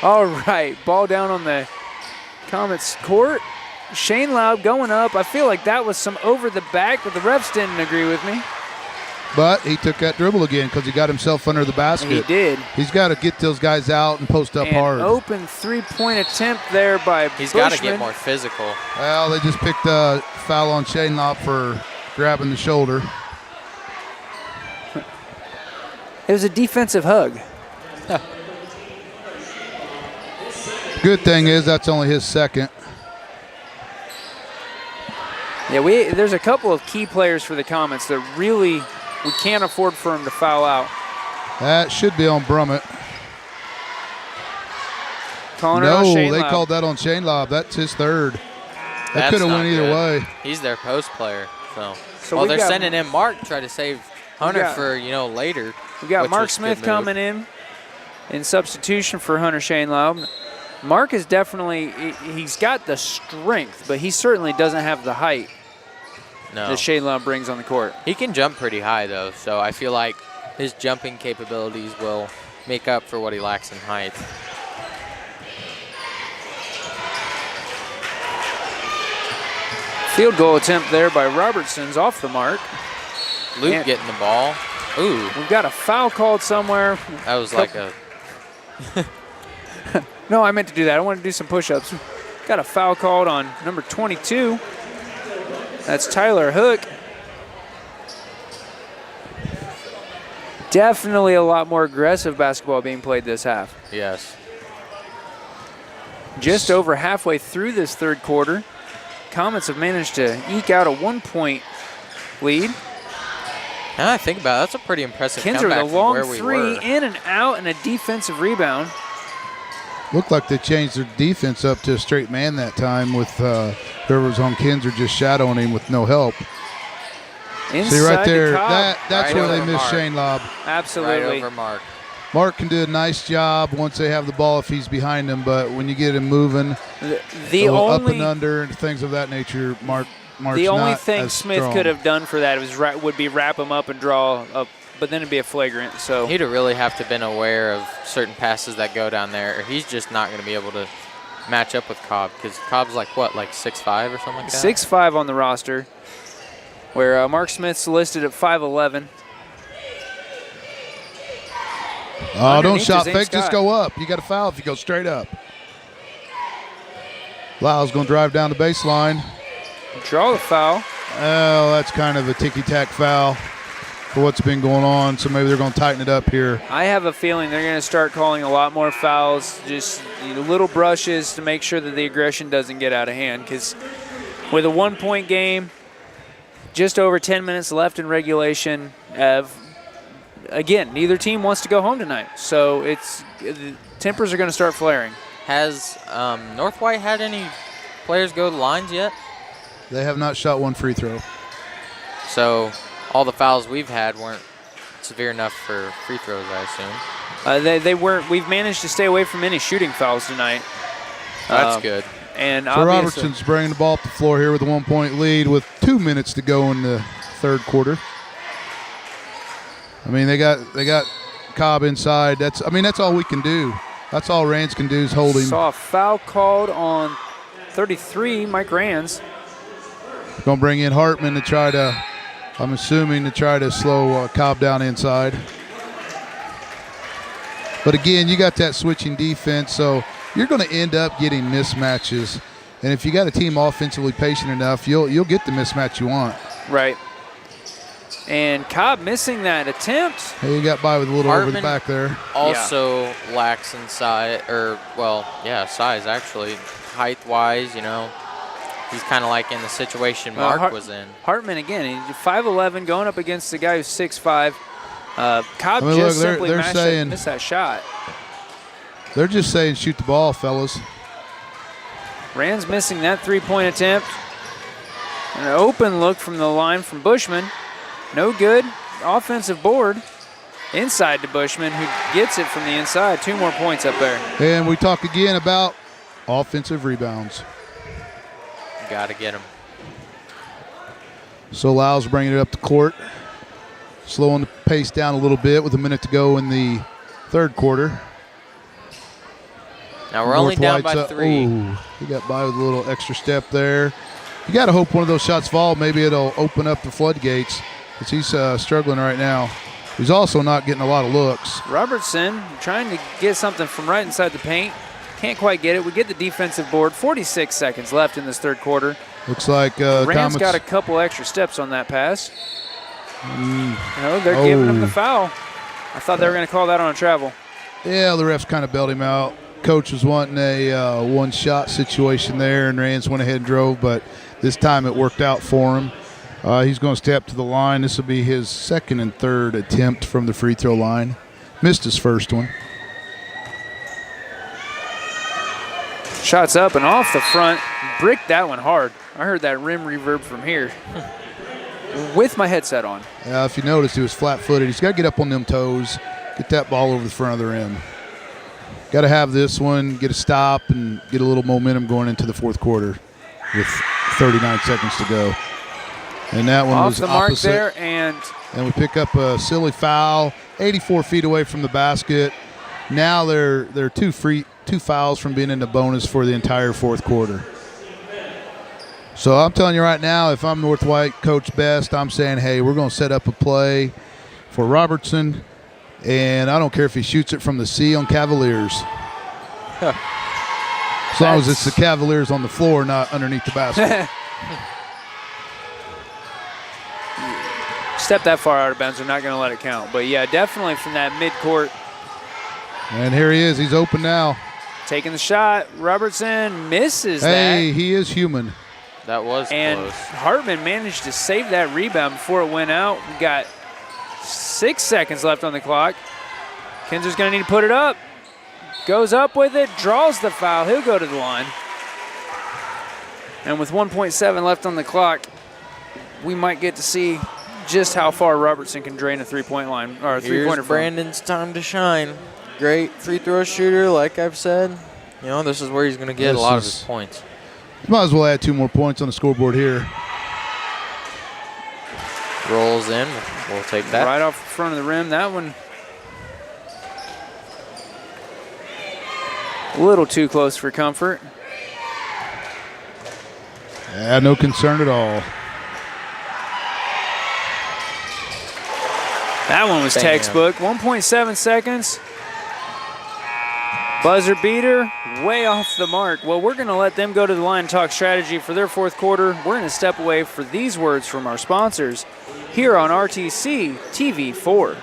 All right, ball down on the Comets court. Shane Laub going up. I feel like that was some over the back, but the refs didn't agree with me. But he took that dribble again because he got himself under the basket. He did. He's got to get those guys out and post up hard. Open three-point attempt there by He's got to get more physical. Well, they just picked a foul on Shane Laub for grabbing the shoulder. It was a defensive hug. Good thing is that's only his second. Yeah, there's a couple of key players for the Comets that really we can't afford for him to foul out. That should be on Brummett. They called that on Shane Laub. That's his third. That could have went either way. He's their post player. So they're sending in Mark to try to save Hunter for later. We got Mark Smith coming in substitution for Hunter Shane Laub. Mark is he's got the strength, but he certainly doesn't have the height that Shane Laub brings on the court. He can jump pretty high, though, so I feel like his jumping capabilities will make up for what he lacks in height. Field goal attempt there by Robertson's off the mark. Luke getting the ball. Ooh. We've got a foul called somewhere. That was like a... No, I meant to do that. I want to do some push-ups. Got a foul called on number 22. That's Tyler Hook. Definitely a lot more aggressive basketball being played this half. Yes. Just over halfway through this third quarter, Comets have managed to eke out a 1-point lead. Now I think about it, that's a pretty impressive Kinzer comeback with a long from where we three, were. in and out, and a defensive rebound. Looked like they changed their defense up to a straight man that time with whoever was on Kinzer just shadowing him with no help. Inside See right there, that's that's where they missed Shane Laub. Absolutely. Right over Mark. Mark can do a nice job once they have the ball if he's behind him, but when you get him moving, up and under and things of that nature, Mark's the only not thing as Smith strong. could have done for that would be wrap him up and draw up, but then it'd be a flagrant. So He'd really have to have been aware of certain passes that go down there, or he's just not going to be able to match up with Cobb, because Cobb's like 6'5" or something like that? 6'5" on the roster, where Mark Smith's listed at 5'11". Oh, don't shot fake, just go up. You got a foul if you go straight up. Lyle's going to drive down the baseline. Draw the foul. Oh, that's kind of a ticky-tack foul for what's been going on, so maybe they're going to tighten it up here. I have a feeling they're going to start calling a lot more fouls, just little brushes to make sure that the aggression doesn't get out of hand, because with a 1-point game, just over 10 minutes left in regulation, Again, neither team wants to go home tonight, so the tempers are going to start flaring. Has North White had any players go to lines yet? They have not shot one free throw. So all the fouls we've had weren't severe enough for free throws, I assume. They weren't. We've managed to stay away from any shooting fouls tonight. That's good. And so Robertson's bringing the ball up the floor here with a 1-point lead with 2 minutes to go in the third quarter. I mean, they got Cobb inside. That's all we can do. That's all Rands can do is hold him. Saw a foul called on 33, Mike Rands. Going to bring in Hartman to try to, I'm assuming, to try to slow Cobb down inside. But again, you got that switching defense, so you're going to end up getting mismatches. And if you got a team offensively patient enough, you'll get the mismatch you want. Right. And Cobb missing that attempt. Hey, he got by with a little Hartman over the back there. Also lacks in size, size actually. Height-wise, he's kind of like in the situation Mark was in. Hartman, again, he's 5'11", going up against the guy who's 6'5". Cobb simply missed that shot. They're just saying shoot the ball, fellas. Rand's missing that three-point attempt. An open look from the line from Bushman. No good. Offensive board inside to Bushman, who gets it from the inside. 2 more points up there. And we talk again about offensive rebounds. Got to get them. So Lyle's bringing it up the court. Slowing the pace down a little bit with a minute to go in the third quarter. Now we're only down by 3. Ooh, he got by with a little extra step there. You got to hope one of those shots fall. Maybe it'll open up the floodgates, because he's struggling right now. He's also not getting a lot of looks. Robertson trying to get something from right inside the paint. Can't quite get it. We get the defensive board. 46 seconds left in this third quarter. Looks like Rand's got a couple extra steps on that pass. No, they're giving him the foul. I thought they were going to call that on a travel. Yeah, the refs kind of bailed him out. Coach was wanting a one-shot situation there, and Rands went ahead and drove, but this time it worked out for him. He's going to step to the line. This will be his second and third attempt from the free throw line. Missed his first one. Shots up and off the front. Bricked that one hard. I heard that rim reverb from here with my headset on. If you notice, he was flat-footed. He's got to get up on them toes, get that ball over the front of the rim. Got to have this one, get a stop, and get a little momentum going into the fourth quarter with 39 seconds to go. And that one was off the mark opposite. there, and we pick up a silly foul, 84 feet away from the basket. Now they're two fouls from being in the bonus for the entire fourth quarter. So I'm telling you right now, if I'm North White, Coach Best, I'm saying, hey, we're going to set up a play for Robertson. And I don't care if he shoots it from the C on Cavaliers. As long as it's the Cavaliers on the floor, not underneath the basket. Step that far out of bounds, they're not going to let it count. But, yeah, definitely from that midcourt. And here he is. He's open now. Taking the shot. Robertson misses that. Hey, he is human. That was and close. Hartman managed to save that rebound before it went out. We got 6 seconds left on the clock. Kinser's going to need to put it up. Goes up with it, draws the foul. He'll go to the line. And with 1.7 left on the clock, we might get to see just how far Robertson can drain a three-point line or a three-pointer. Here's Brandon's time to shine. Great free throw shooter, like I've said. This is where he's going to get a lot of his points. Might as well add 2 more points on the scoreboard here. Rolls in. We'll take that. Right off the front of the rim. That one a little too close for comfort. Yeah, no concern at all. That one was textbook. 1.7 seconds. Buzzer beater, way off the mark. Well, we're going to let them go to the line and talk strategy for their fourth quarter. We're going to step away for these words from our sponsors here on RTC TV4.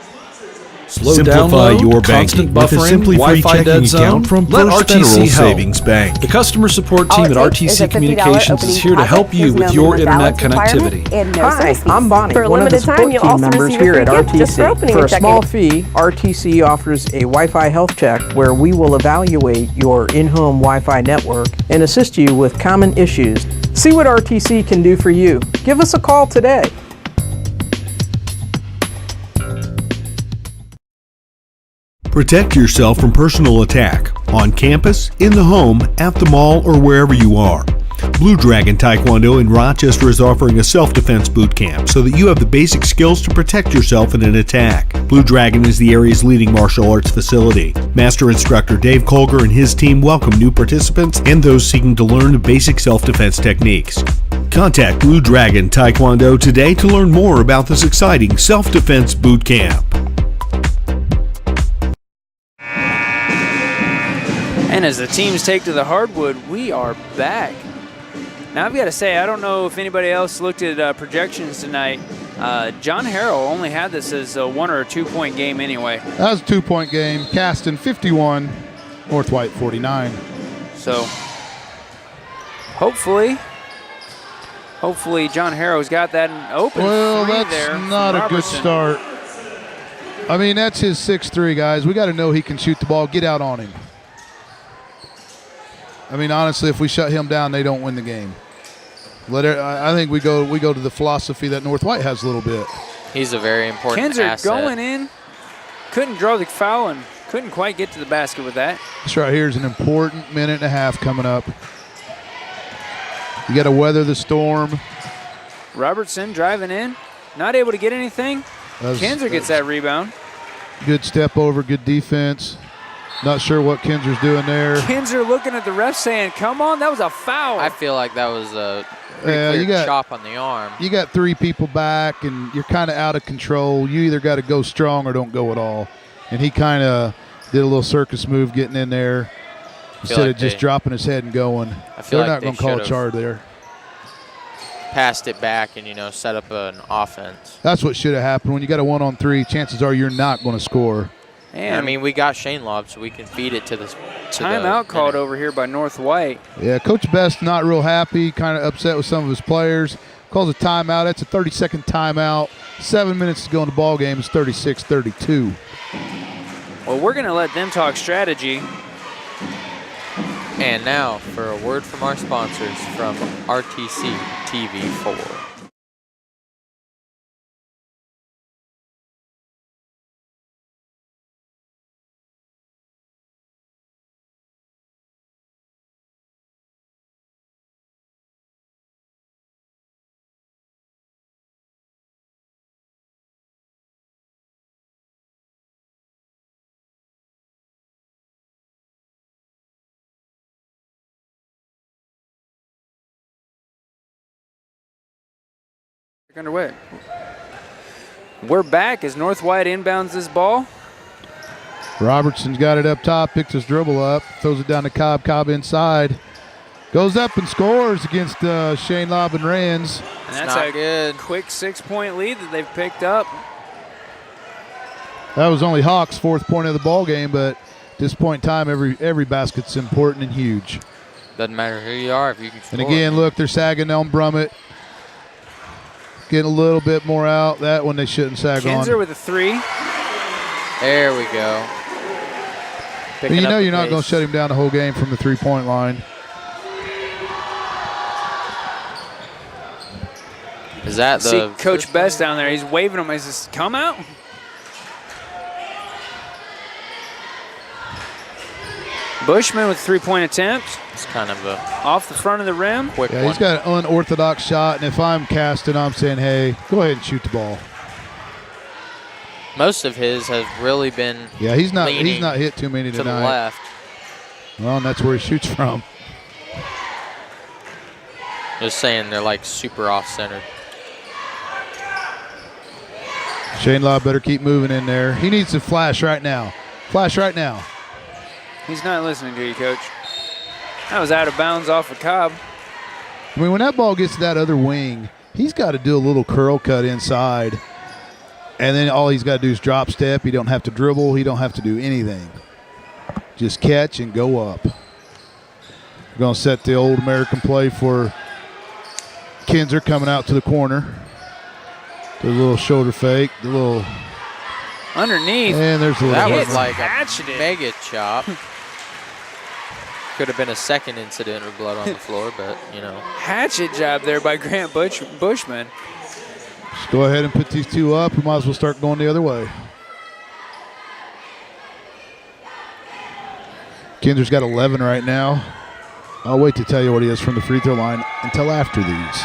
Simplify your banking with a Simply Free checking account from First Federal Savings Bank. The customer support team at RTC Communications is here to help you with your internet connectivity. Hi, I'm Bonnie, For a one of the limited time, support you'll team also members receive a here free at gift just for RTC. opening For a a checking. small fee, RTC offers a Wi-Fi health check where we will evaluate your in-home Wi-Fi network and assist you with common issues. See what RTC can do for you. Give us a call today. Protect yourself from personal attack on campus, in the home, at the mall, or wherever you are. Blue Dragon Taekwondo in Rochester is offering a self-defense boot camp so that you have the basic skills to protect yourself in an attack. Blue Dragon is the area's leading martial arts facility. Master instructor Dave Colger and his team welcome new participants and those seeking to learn the basic self-defense techniques. Contact Blue Dragon Taekwondo today to learn more about this exciting self-defense boot camp. And as the teams take to the hardwood, we are back. Now, I've got to say, I don't know if anybody else looked at projections tonight. John Harrell only had this as a 1 or a 2 point game anyway. That was a 2 point game. Caston 51, North White 49. So hopefully John Harrow's got that in open. Well, three that's there not a good start. I mean, that's his 6'3", guys. We got to know he can shoot the ball. Get out on him. I mean, honestly, if we shut him down, they don't win the game. I think we go to the philosophy that North White has a little bit. He's a very important Kinzer asset. going in, couldn't draw the foul and couldn't quite get to the basket with that. This right here is an important minute and a half coming up. You got to weather the storm. Robertson driving in, not able to get anything. Kinzer gets that rebound. Good step over, good defense. Not sure what Kinzer's doing there. Kinzer looking at the ref saying, come on, that was a foul. I feel like that was a pretty clear chop on the arm. You got 3 people back, and you're kind of out of control. You either got to go strong or don't go at all. And he kind of did a little circus move getting in there instead of just dropping his head and going. They're not going to call a charge there. Passed it back and, set up an offense. That's what should have happened. When you got a 1-on-3, chances are you're not going to score. And I mean, we got Shane Lobb, so we can feed it to this. Timeout called over here by North White. Yeah, Coach Best not real happy, kind of upset with some of his players. Calls a timeout. It's a 30-second timeout. 7 minutes to go in the ball game. It's 36-32. Well, we're going to let them talk strategy. And now for a word from our sponsors from RTC TV4. Underway. We're back as North White inbounds this ball. Robertson's got it up top, picks his dribble up, throws it down to Cobb. Cobb inside. Goes up and scores against Shane Lobb and Rands. And that's a good quick 6-point lead that they've picked up. That was only Hawks' 4th point of the ball game, but at this point in time, every basket's important and huge. Doesn't matter who you are if you can score. And again, look, they're sagging on Brummett. Getting a little bit more out. That one they shouldn't sag on. Kinzer with a 3. There we go. But you know you're not going to shut him down the whole game from the 3-point line. Is that the See Coach Best down there? He's waving him. He says, "Come out." Bushman with 3-point attempt. It's kind of a off the front of the rim. Quick He's got an unorthodox shot, and if I'm Caston, I'm saying, hey, go ahead and shoot the ball. Most of his has really been he's not hit too many to tonight. the left. Well, and that's where he shoots from. Just saying they're like super off-centered. Shane Lobb better keep moving in there. He needs to flash right now. Flash right now. He's not listening to you, Coach. That was out of bounds off of Cobb. I mean, when that ball gets to that other wing, he's got to do a little curl cut inside. And then all he's got to do is drop step. He don't have to dribble. He don't have to do anything. Just catch and go up. We're going to set the old American play for Kinzer coming out to the corner. The little shoulder fake, the little underneath. And there's a little. That was like a mega chop. Could have been a second incident of blood on the floor, but you know. Hatchet job there by Grant Bushman. Just go ahead and put these two up. We might as well start going the other way. Kinzer's got 11 right now. I'll wait to tell you what he has from the free throw line until after these.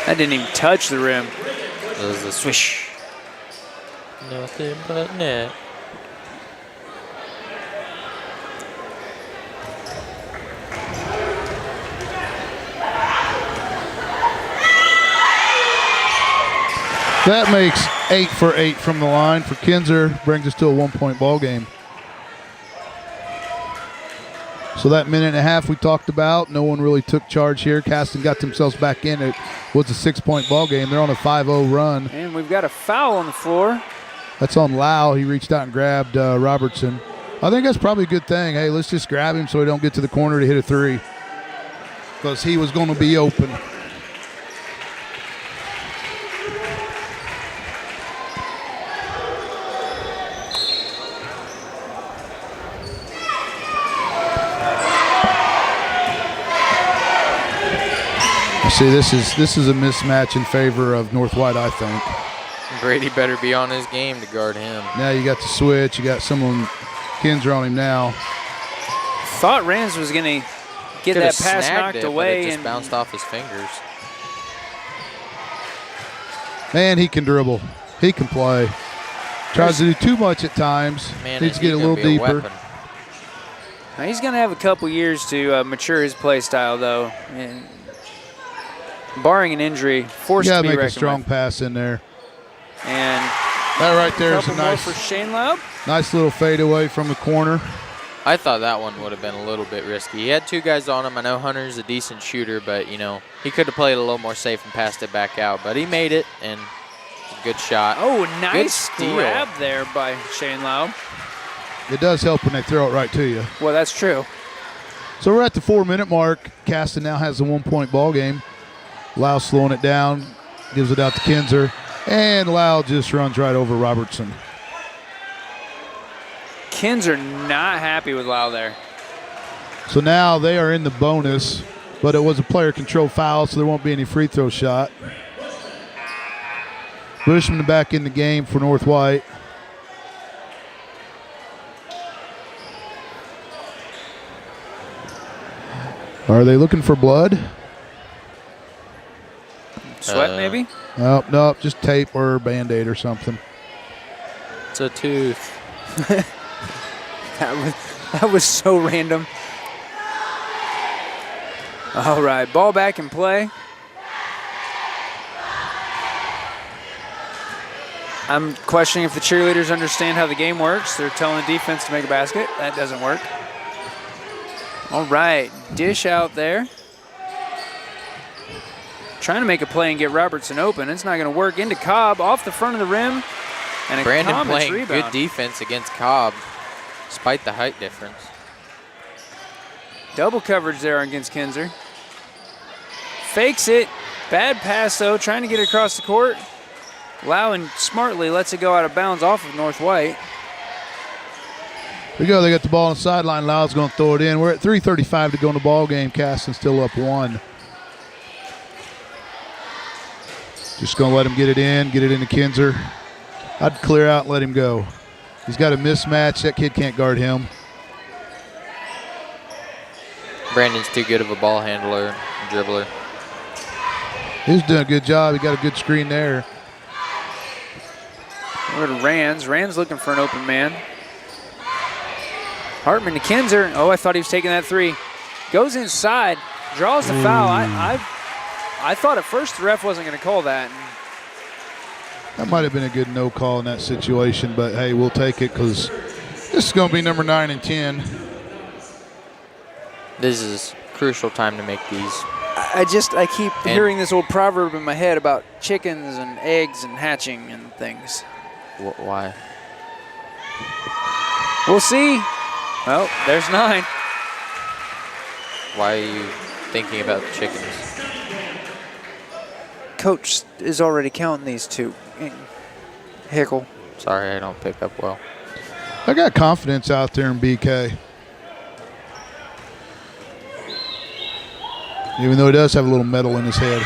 That didn't even touch the rim. That was the swish. Nothing but net. That makes 8 for 8 from the line for Kinzer. Brings us to a 1-point ball game. So that minute and a half we talked about, no one really took charge here. Caston got themselves back in. It was a 6-point ball game. They're on a 5-0 run. And we've got a foul on the floor. That's on Lau. He reached out and grabbed Robertson. I think that's probably a good thing. Hey, let's just grab him so he don't get to the corner to hit a three, because he was going to be open. See, this is a mismatch in favor of North White, I think. Brady better be on his game to guard him. Now you got the switch. You got someone, Kinzer on him now. Thought Rams was going to get that pass knocked away. But it just bounced off his fingers. Man, he can dribble. He can play. Tries to do too much at times. Man, needs to get a little deeper. Now he's going to have a couple years to mature his play style, though. And barring an injury, forced to be reckoned with. You got to make a strong pass in there. And that right there is a nice for Shane Laub. Nice little fadeaway from the corner. I thought that one would have been a little bit risky. He had two guys on him. I know Hunter's a decent shooter, but, you know, he could have played a little more safe and passed it back out. But he made it, and good shot. Oh, nice grab there by Shane Laub. It does help when they throw it right to you. Well, that's true. So we're at the 4-minute mark. Caston now has a 1-point ball game. Lau slowing it down, gives it out to Kinzer, and Lau just runs right over Robertson. Kinzer not happy with Lau there. So now they are in the bonus, but it was a player control foul, so there won't be any free throw shot. Bushman back in the game for North White. Are they looking for blood? Sweat, maybe? Nope, just tape or Band-Aid or something. It's a tooth. that was so random. All right, ball back in play. I'm questioning if the cheerleaders understand how the game works. They're telling the defense to make a basket. That doesn't work. All right, dish out there. Trying to make a play and get Robertson open. It's not going to work. Into Cobb, off the front of the rim. And Brandon playing rebound. Good defense against Cobb, despite the height difference. Double coverage there against Kinzer. Fakes it. Bad pass, though. Trying to get it across the court. Lau and smartly lets it go out of bounds off of North White. Here we go. They got the ball on the sideline. Lau's going to throw it in. We're at 3:35 to go in the ball game. Caston still up 1. Just going to let him get it into Kinzer. I'd clear out and let him go. He's got a mismatch. That kid can't guard him. Brandon's too good of a ball handler and dribbler. He's doing a good job. He got a good screen there. Over to Rands. Rands looking for an open man. Hartman to Kinzer. Oh, I thought he was taking that three. Goes inside, draws the foul. I thought at first the ref wasn't going to call that. That might have been a good no call in that situation, but hey, we'll take it because this is going to be number 9 and 10. This is crucial time to make these I keep hearing this old proverb in my head about chickens and eggs and hatching and things. Why? We'll see. Well, there's 9. Why are you thinking about the chickens? Coach is already counting these 2. Hickle. Sorry, I don't pick up well. I got confidence out there in BK. Even though he does have a little metal in his head.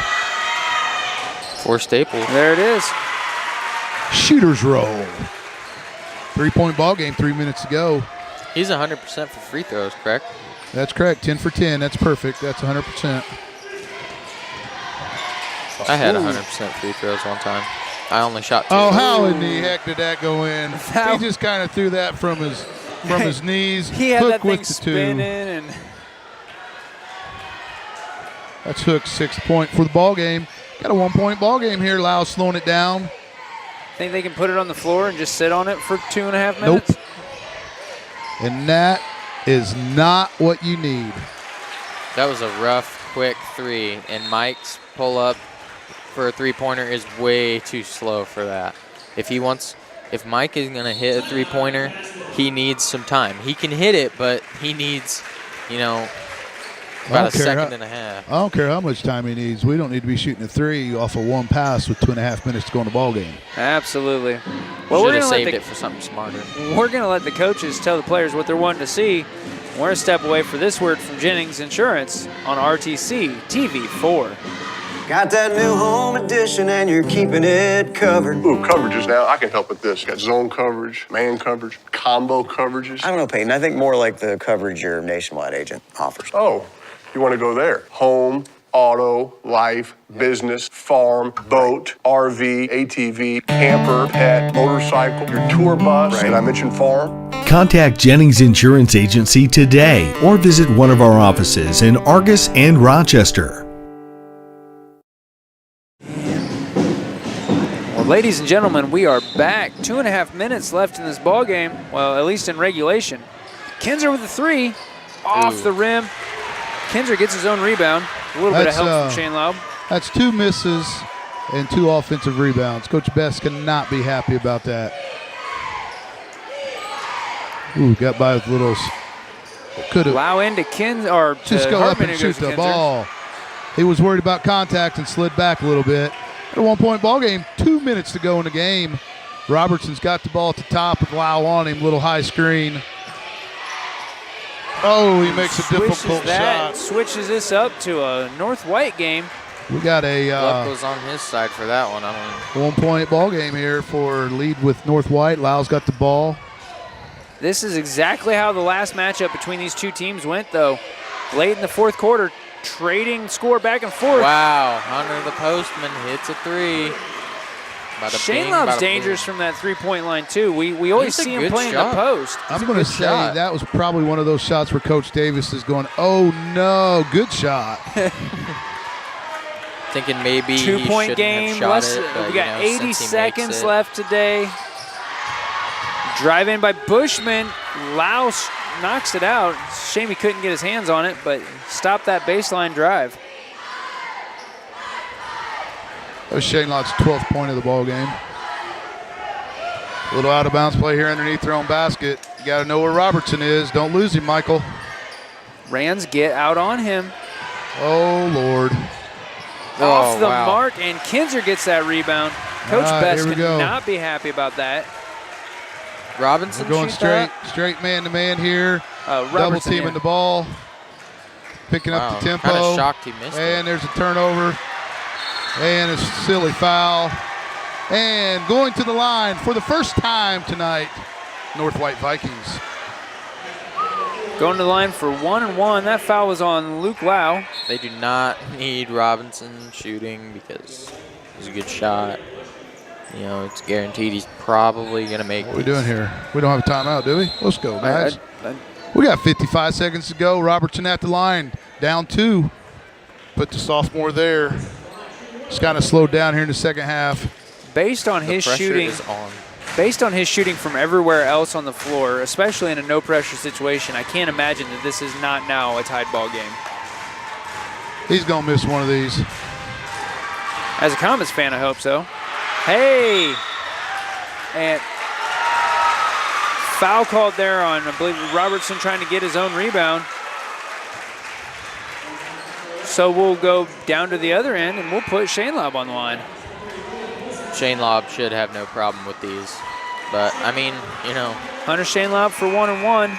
4 staples. There it is. Shooter's roll. 3-point ball game, 3 minutes to go. He's 100% for free throws, correct? That's correct. 10 for 10. That's perfect. That's 100%. I had 100% free throws one time. I only shot 2. Oh, how in the heck did that go in? He just kind of threw that from his knees. He had Hook that thing with the 2. spinning and. That's Hook's 6th point for the ball game. Got a 1-point ball game here. Lau slowing it down. Think they can put it on the floor and just sit on it for 2.5 minutes? Nope. And that is not what you need. That was a rough, quick 3, and Mike's pull-up for a 3-pointer is way too slow for that. If Mike is going to hit a 3-pointer, he needs some time. He can hit it, but he needs, about a second and a half. I don't care how much time he needs. We don't need to be shooting a 3 off of 1 pass with 2.5 minutes to go in the ball game. Absolutely. Well, should have saved it for something smarter. We're going to let the coaches tell the players what they're wanting to see. We're a step away for this word from Jennings Insurance on RTC TV4. Got that new home edition and you're keeping it covered. Ooh, coverages now. I can help with this. Got zone coverage, man coverage, combo coverages. I don't know, Peyton. I think more like the coverage your Nationwide agent offers. Oh, you want to go there? Home, auto, life, business, farm, boat, RV, ATV, camper, pet, motorcycle, your tour bus. Right. Did I mention farm? Contact Jennings Insurance Agency today or visit one of our offices in Argus and Rochester. Well, ladies and gentlemen, we are back. 2.5 minutes left in this ball game. Well, at least in regulation. Kinzer with a 3 off the rim. Kinzer gets his own rebound. A little bit of help from Shane Laub. That's 2 misses and 2 offensive rebounds. Coach Best cannot be happy about that. Ooh, got by with littles. Could have. Allow into Kinzer or to just go Hartman up and shoot the ball. He was worried about contact and slid back a little bit. At a 1-point ball game, 2 minutes to go in the game. Robertson's got the ball at the top with Lau on him, little high screen. Oh, he makes a difficult shot. Switches this up to a North White game. We got a luck was on his side for that one. 1-point ball game here for lead with North White. Lau's got the ball. This is exactly how the last matchup between these 2 teams went, though. Late in the 4th quarter, trading score back and forth. Wow, Hunter the Postman hits a 3. Shane Laub's dangerous from that 3-point line, too. We always see him playing the post. I'm going to say that was probably one of those shots where Coach Davis is going, oh, no, good shot. Thinking maybe 2-point game. Have shot it, but, we got 80 seconds left today. Drive in by Bushman. Lau knocks it out. Shame he couldn't get his hands on it, but stopped that baseline drive. That was Shane Lott's 12th point of the ball game. A little out of bounds play here underneath their own basket. You got to know where Robertson is. Don't lose him, Michael. Rands get out on him. Oh, Lord. Off the mark, and Kinzer gets that rebound. Coach Best could not be happy about that. Robinson going straight man-to-man here. Double teaming the ball. Picking up the tempo. Kind of shocked he missed and there's a turnover. And a silly foul. And going to the line for the first time tonight, North White Vikings. Going to the line for 1 and 1. That foul was on Luke Lau. They do not need Robinson shooting because he's a good shot. It's guaranteed he's probably going to make What are we doing here? We don't have a timeout, do we? Let's go, guys. We got 55 seconds to go. Robertson at the line. Down 2. Put the sophomore there. It's kind of slowed down here in the second half. Based on his shooting from everywhere else on the floor, especially in a no-pressure situation, I can't imagine that this is not now a tied ball game. He's going to miss one of these. As a Comets fan, I hope so. Hey! And foul called there on, I believe, Robertson trying to get his own rebound. So we'll go down to the other end, and we'll put Shane Lobb on the line. Shane Lobb should have no problem with these. But, I mean, you know. Hunter Shane Lobb for 1-and-1.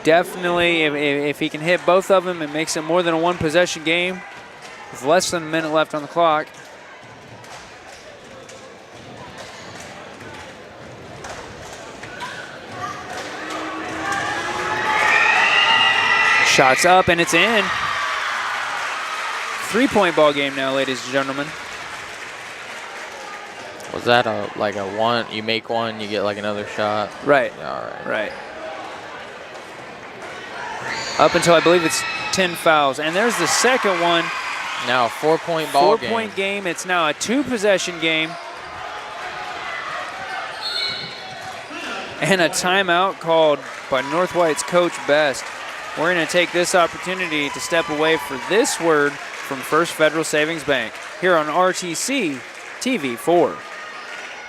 Definitely, if he can hit both of them, it makes it more than a one-possession game with less than a minute left on the clock. Shots up, and it's in. 3-point ball game now, ladies and gentlemen. Was that like a one? You make one, you get like another shot? Right. All right. Right. Up until I believe it's 10 fouls. And there's the second one. Now a 4-point ball game. 4-point game. It's now a 2-possession game. And a timeout called by North White's Coach Best. We're going to take this opportunity to step away for this word from First Federal Savings Bank here on RTC TV4.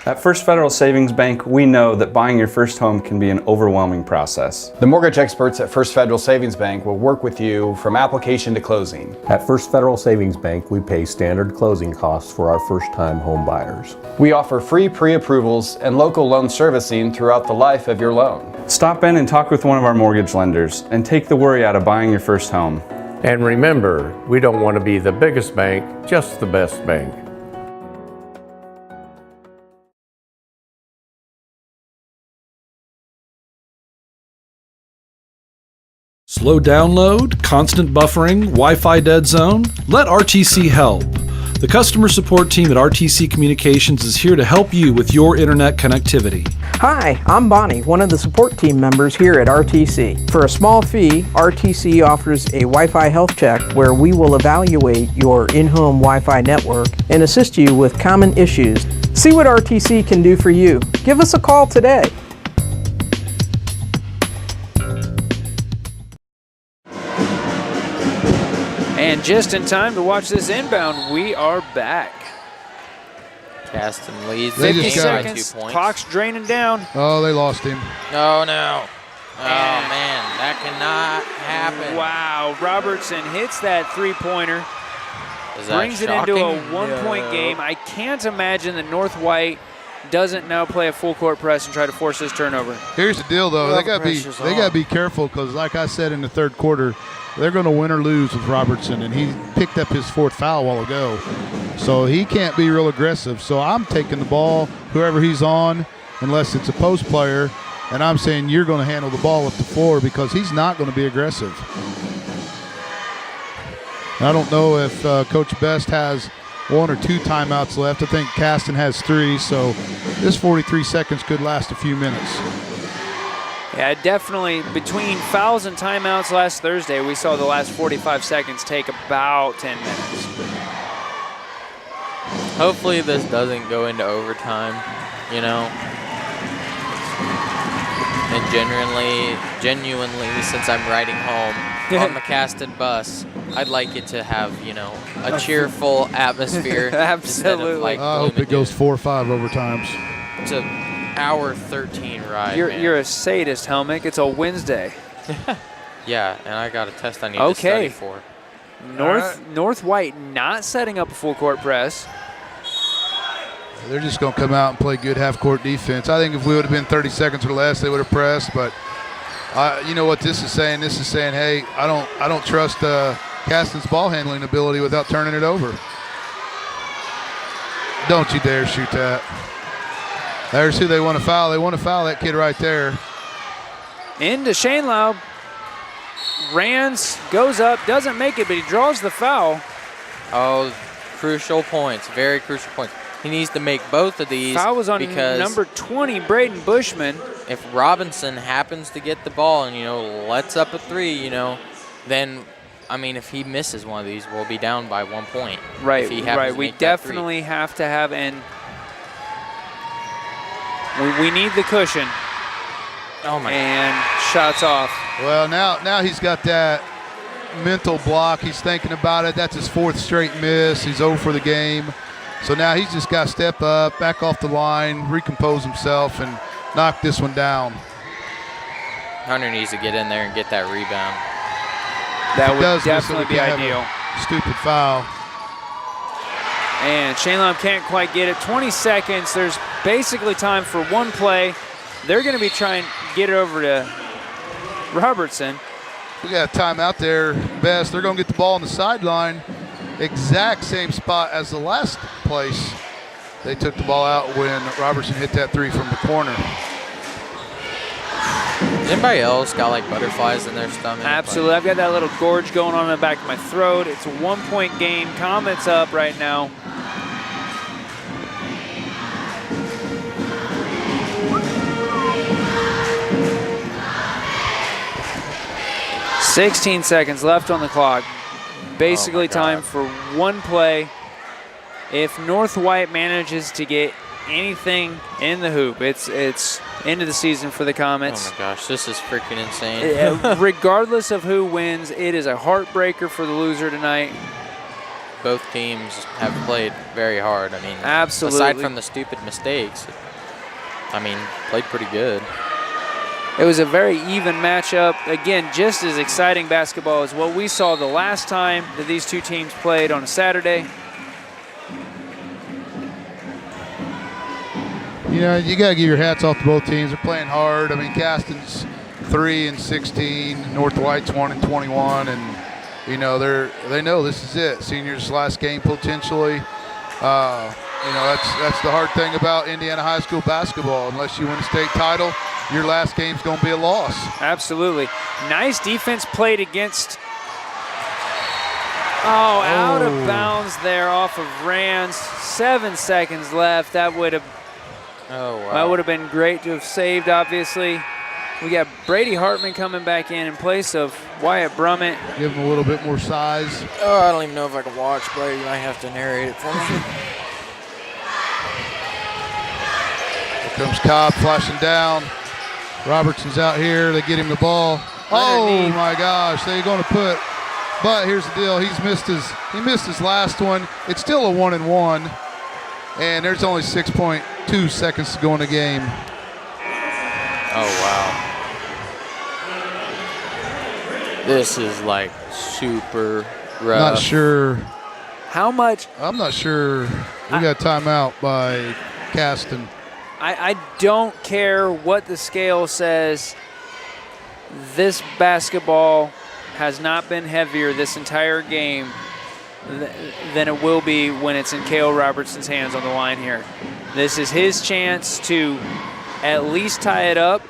At First Federal Savings Bank, we know that buying your first home can be an overwhelming process. The mortgage experts at First Federal Savings Bank will work with you from application to closing. At First Federal Savings Bank, we pay standard closing costs for our first-time home buyers. We offer free pre-approvals and local loan servicing throughout the life of your loan. Stop in and talk with one of our mortgage lenders and take the worry out of buying your first home. And remember, we don't want to be the biggest bank, just the best bank. Slow download, constant buffering, Wi-Fi dead zone? Let RTC help. The customer support team at RTC Communications is here to help you with your internet connectivity. Hi, I'm Bonnie, one of the support team members here at RTC. For a small fee, RTC offers a Wi-Fi health check where we will evaluate your in-home Wi-Fi network and assist you with common issues. See what RTC can do for you. Give us a call today. And just in time to watch this inbound, we are back. Caston leads. 50 seconds, clock's draining down. Oh, they lost him. Oh, no. Oh, man, that cannot happen. Wow, Robertson hits that three-pointer. Brings it shocking? into a one-point game. I can't imagine that North White doesn't now play a full court press and try to force this turnover. Here's the deal, though. They got to be careful because, like I said in the third quarter, they're going to win or lose with Robertson, and he picked up his fourth foul a while ago. So he can't be real aggressive. So I'm taking the ball, whoever he's on, unless it's a post player, and I'm saying you're going to handle the ball at the floor because he's not going to be aggressive. I don't know if Coach Best has 1 or 2 timeouts left. I think Caston has 3, so this 43 seconds could last a few minutes. Yeah, definitely. Between fouls and timeouts last Thursday, we saw the last 45 seconds take about 10 minutes. Hopefully this doesn't go into overtime, you know. And genuinely, since I'm riding home on the Caston bus, I'd like it to have, you know, a cheerful atmosphere. Absolutely. Of, like, I hope it goes 4 or 5 overtimes. It's an hour 13 ride. You're a sadist, Helmick. It's a Wednesday. Yeah, and I got a test I need to study for. North White not setting up a full court press. They're just going to come out and play good half-court defense. I think if we would have been 30 seconds or less, they would have pressed. But you know what this is saying? This is saying, hey, I don't trust Caston's ball handling ability without turning it over. Don't you dare shoot that. There's who they want to foul. They want to foul that kid right there. Into Shane Laub. Rands goes up, doesn't make it, but he draws the foul. Oh, crucial points, very crucial points. He needs to make both of these. Foul was on number 20, Braden Bushman. If Robinson happens to get the ball and, you know, lets up a 3, you know, then, I mean, if he misses one of these, we'll be down by 1 point. Right, if he right. We definitely have to have, and we need the cushion. Oh, my And shots off. Well, now he's got that. mental block. He's thinking about it. That's his 4th straight miss. He's 0 for the game. So now he's just got to step up, back off the line, recompose himself, and knock this one down. Hunter needs to get in there and get that rebound. That would definitely be ideal. Stupid foul. And Shane Lum can't quite get it. 20 seconds. There's basically time for one play. They're going to be trying to get it over to Robertson. We got a timeout there, Best. They're going to get the ball on the sideline. Exact same spot as the last place they took the ball out when Robertson hit that 3 from the corner. Has anybody else got like butterflies in their stomach? Absolutely. I've got that little gorge going on in the back of my throat. It's a 1-point game. Comets up right now. $16 seconds left on the clock. Basically time for one play. If North White manages to get anything in the hoop, it's end of the season for the Comets. Oh my gosh, this is freaking insane. Regardless of who wins, it is a heartbreaker for the loser tonight. Both teams have played very hard. I mean, absolutely. Aside from the stupid mistakes, I mean, played pretty good. It was a very even matchup. Again, just as exciting basketball as what we saw the last time that these two teams played on a Saturday. You know, you got to give your hats off to both teams. They're playing hard. I mean, Caston's 3-16, North White's 1-21, and you know they know this is it. Seniors' last game potentially. You know, that's the hard thing about Indiana high school basketball. Unless you win a state title, your last game's going to be a loss. Absolutely. Nice defense played against. Oh, out of bounds there off of Rands. 7 seconds left. That would have. Oh, wow. That would have been great to have saved, obviously. We got Brady Hartman coming back in place of Wyatt Brummett. Give him a little bit more size. Oh, I don't even know if I can watch, but you might have to narrate it for me. Here comes Cobb flashing down. Robertson's out here. They get him the ball. Oh my gosh, they're going to put. But here's the deal. He missed his last one. It's still a 1-1, and there's only 6.2 seconds to go in the game. Oh wow. This is like super rough. Not sure. How much? I'm not sure. We got timeout by Caston. I don't care what the scale says. This basketball has not been heavier this entire game than it will be when it's in Cale Robertson's hands on the line here. This is his chance to at least tie it up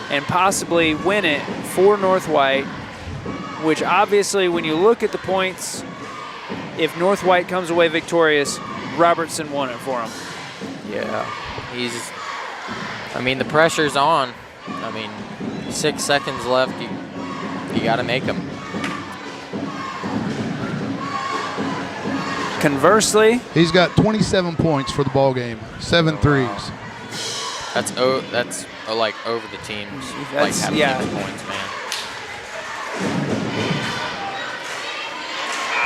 and possibly win it for North White, which obviously when you look at the points, if North White comes away victorious, Robertson won it for him. Yeah, I mean, the pressure's on. I mean, 6 seconds left, you got to make them. Conversely, he's got 27 points for the ball game, 7 threes. Wow. That's like over the teams. That's, like having yeah. points, man.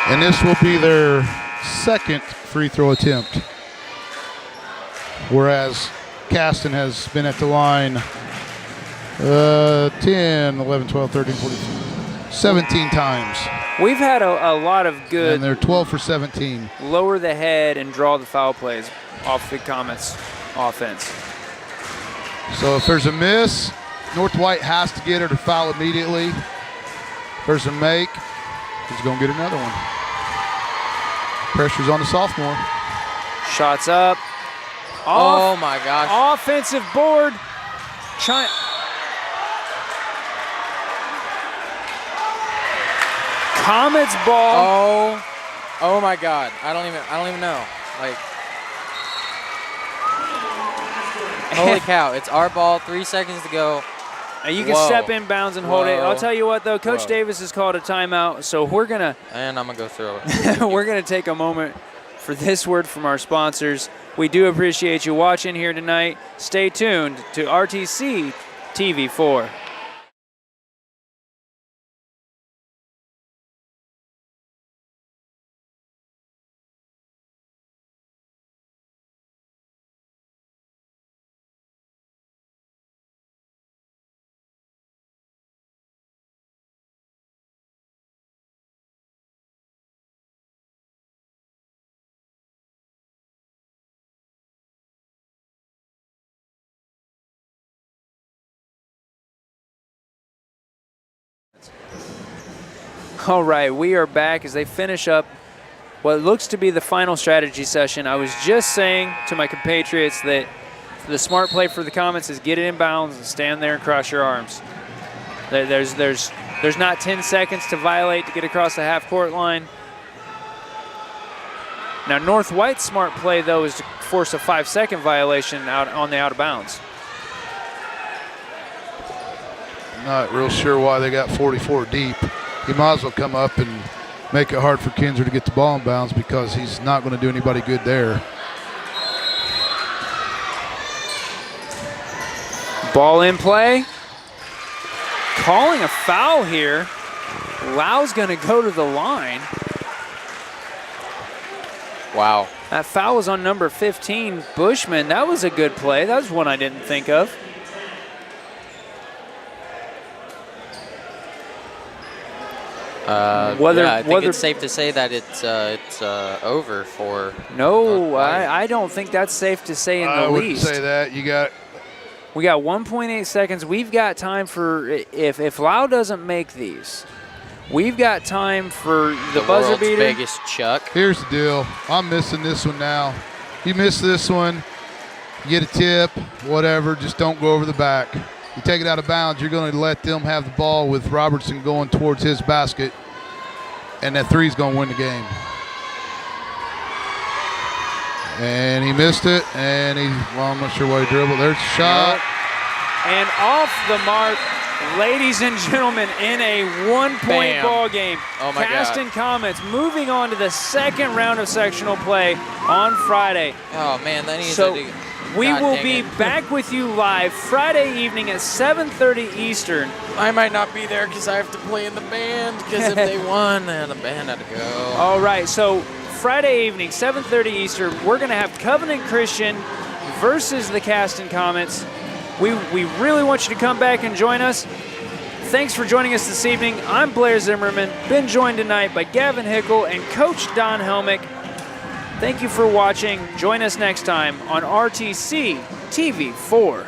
And this will be their second free throw attempt. Whereas Caston has been at the line 10, 11, 12, 13, 14, 17 times. We've had a lot of good. And they're 12 for 17. Lower the head and draw the foul plays off the Comets offense. So if there's a miss, North White has to get her to foul immediately. If there's a make, he's going to get another one. Pressure's on the sophomore. Shots up. Oh my gosh. Offensive board. Comets ball. Oh my God. I don't even know. Like, holy cow, it's our ball, 3 seconds to go. And you can step in bounds and hold it. I'll tell you what, though, Coach Davis has called a timeout, so we're going to... And I'm going to go throw it. We're going to take a moment for this word from our sponsors. We do appreciate you watching here tonight. Stay tuned to RTC TV4. All right, we are back as they finish up what looks to be the final strategy session. I was just saying to my compatriots that the smart play for the Comets is get it in bounds and stand there and cross your arms. There's not 10 seconds to violate to get across the half-court line. Now, North White's smart play, though, is to force a 5-second violation out on the out of bounds. Not real sure why they got 44 deep. He might as well come up and make it hard for Kinzer to get the ball in bounds because he's not going to do anybody good there. Ball in play. Calling a foul here. Lau's going to go to the line. Wow. That foul was on number 15, Bushman. That was a good play. That was one I didn't think of. I think it's safe to say that it's over for. No, I don't think that's safe to say in the least. I wouldn't say that. We got 1.8 seconds. We've got time for, if Lau doesn't make these, we've got time for the buzzer world's beater. Biggest chuck. Here's the deal. I'm missing this one now. You miss this one, you get a tip, whatever, just don't go over the back. You take it out of bounds, you're going to let them have the ball with Robertson going towards his basket, and that three's going to win the game. And he missed it, and I'm not sure why he dribbled. There's a shot. And off the mark, ladies and gentlemen, in a one-point ball game. Oh my Caston God. Comets moving on to the second round of sectional play on Friday. Oh man, that needs so to we God will dang be it. back with you live Friday evening at 7:30 Eastern. I might not be there because I have to play in the band because if they won, then the band had to go. All right, so Friday evening, 7:30 Eastern, we're going to have Covenant Christian versus the Caston Comets. We really want you to come back and join us. Thanks for joining us this evening. I'm Blair Zimmerman, been joined tonight by Gavin Hickel and Coach Don Helmick. Thank you for watching. Join us next time on RTC TV4.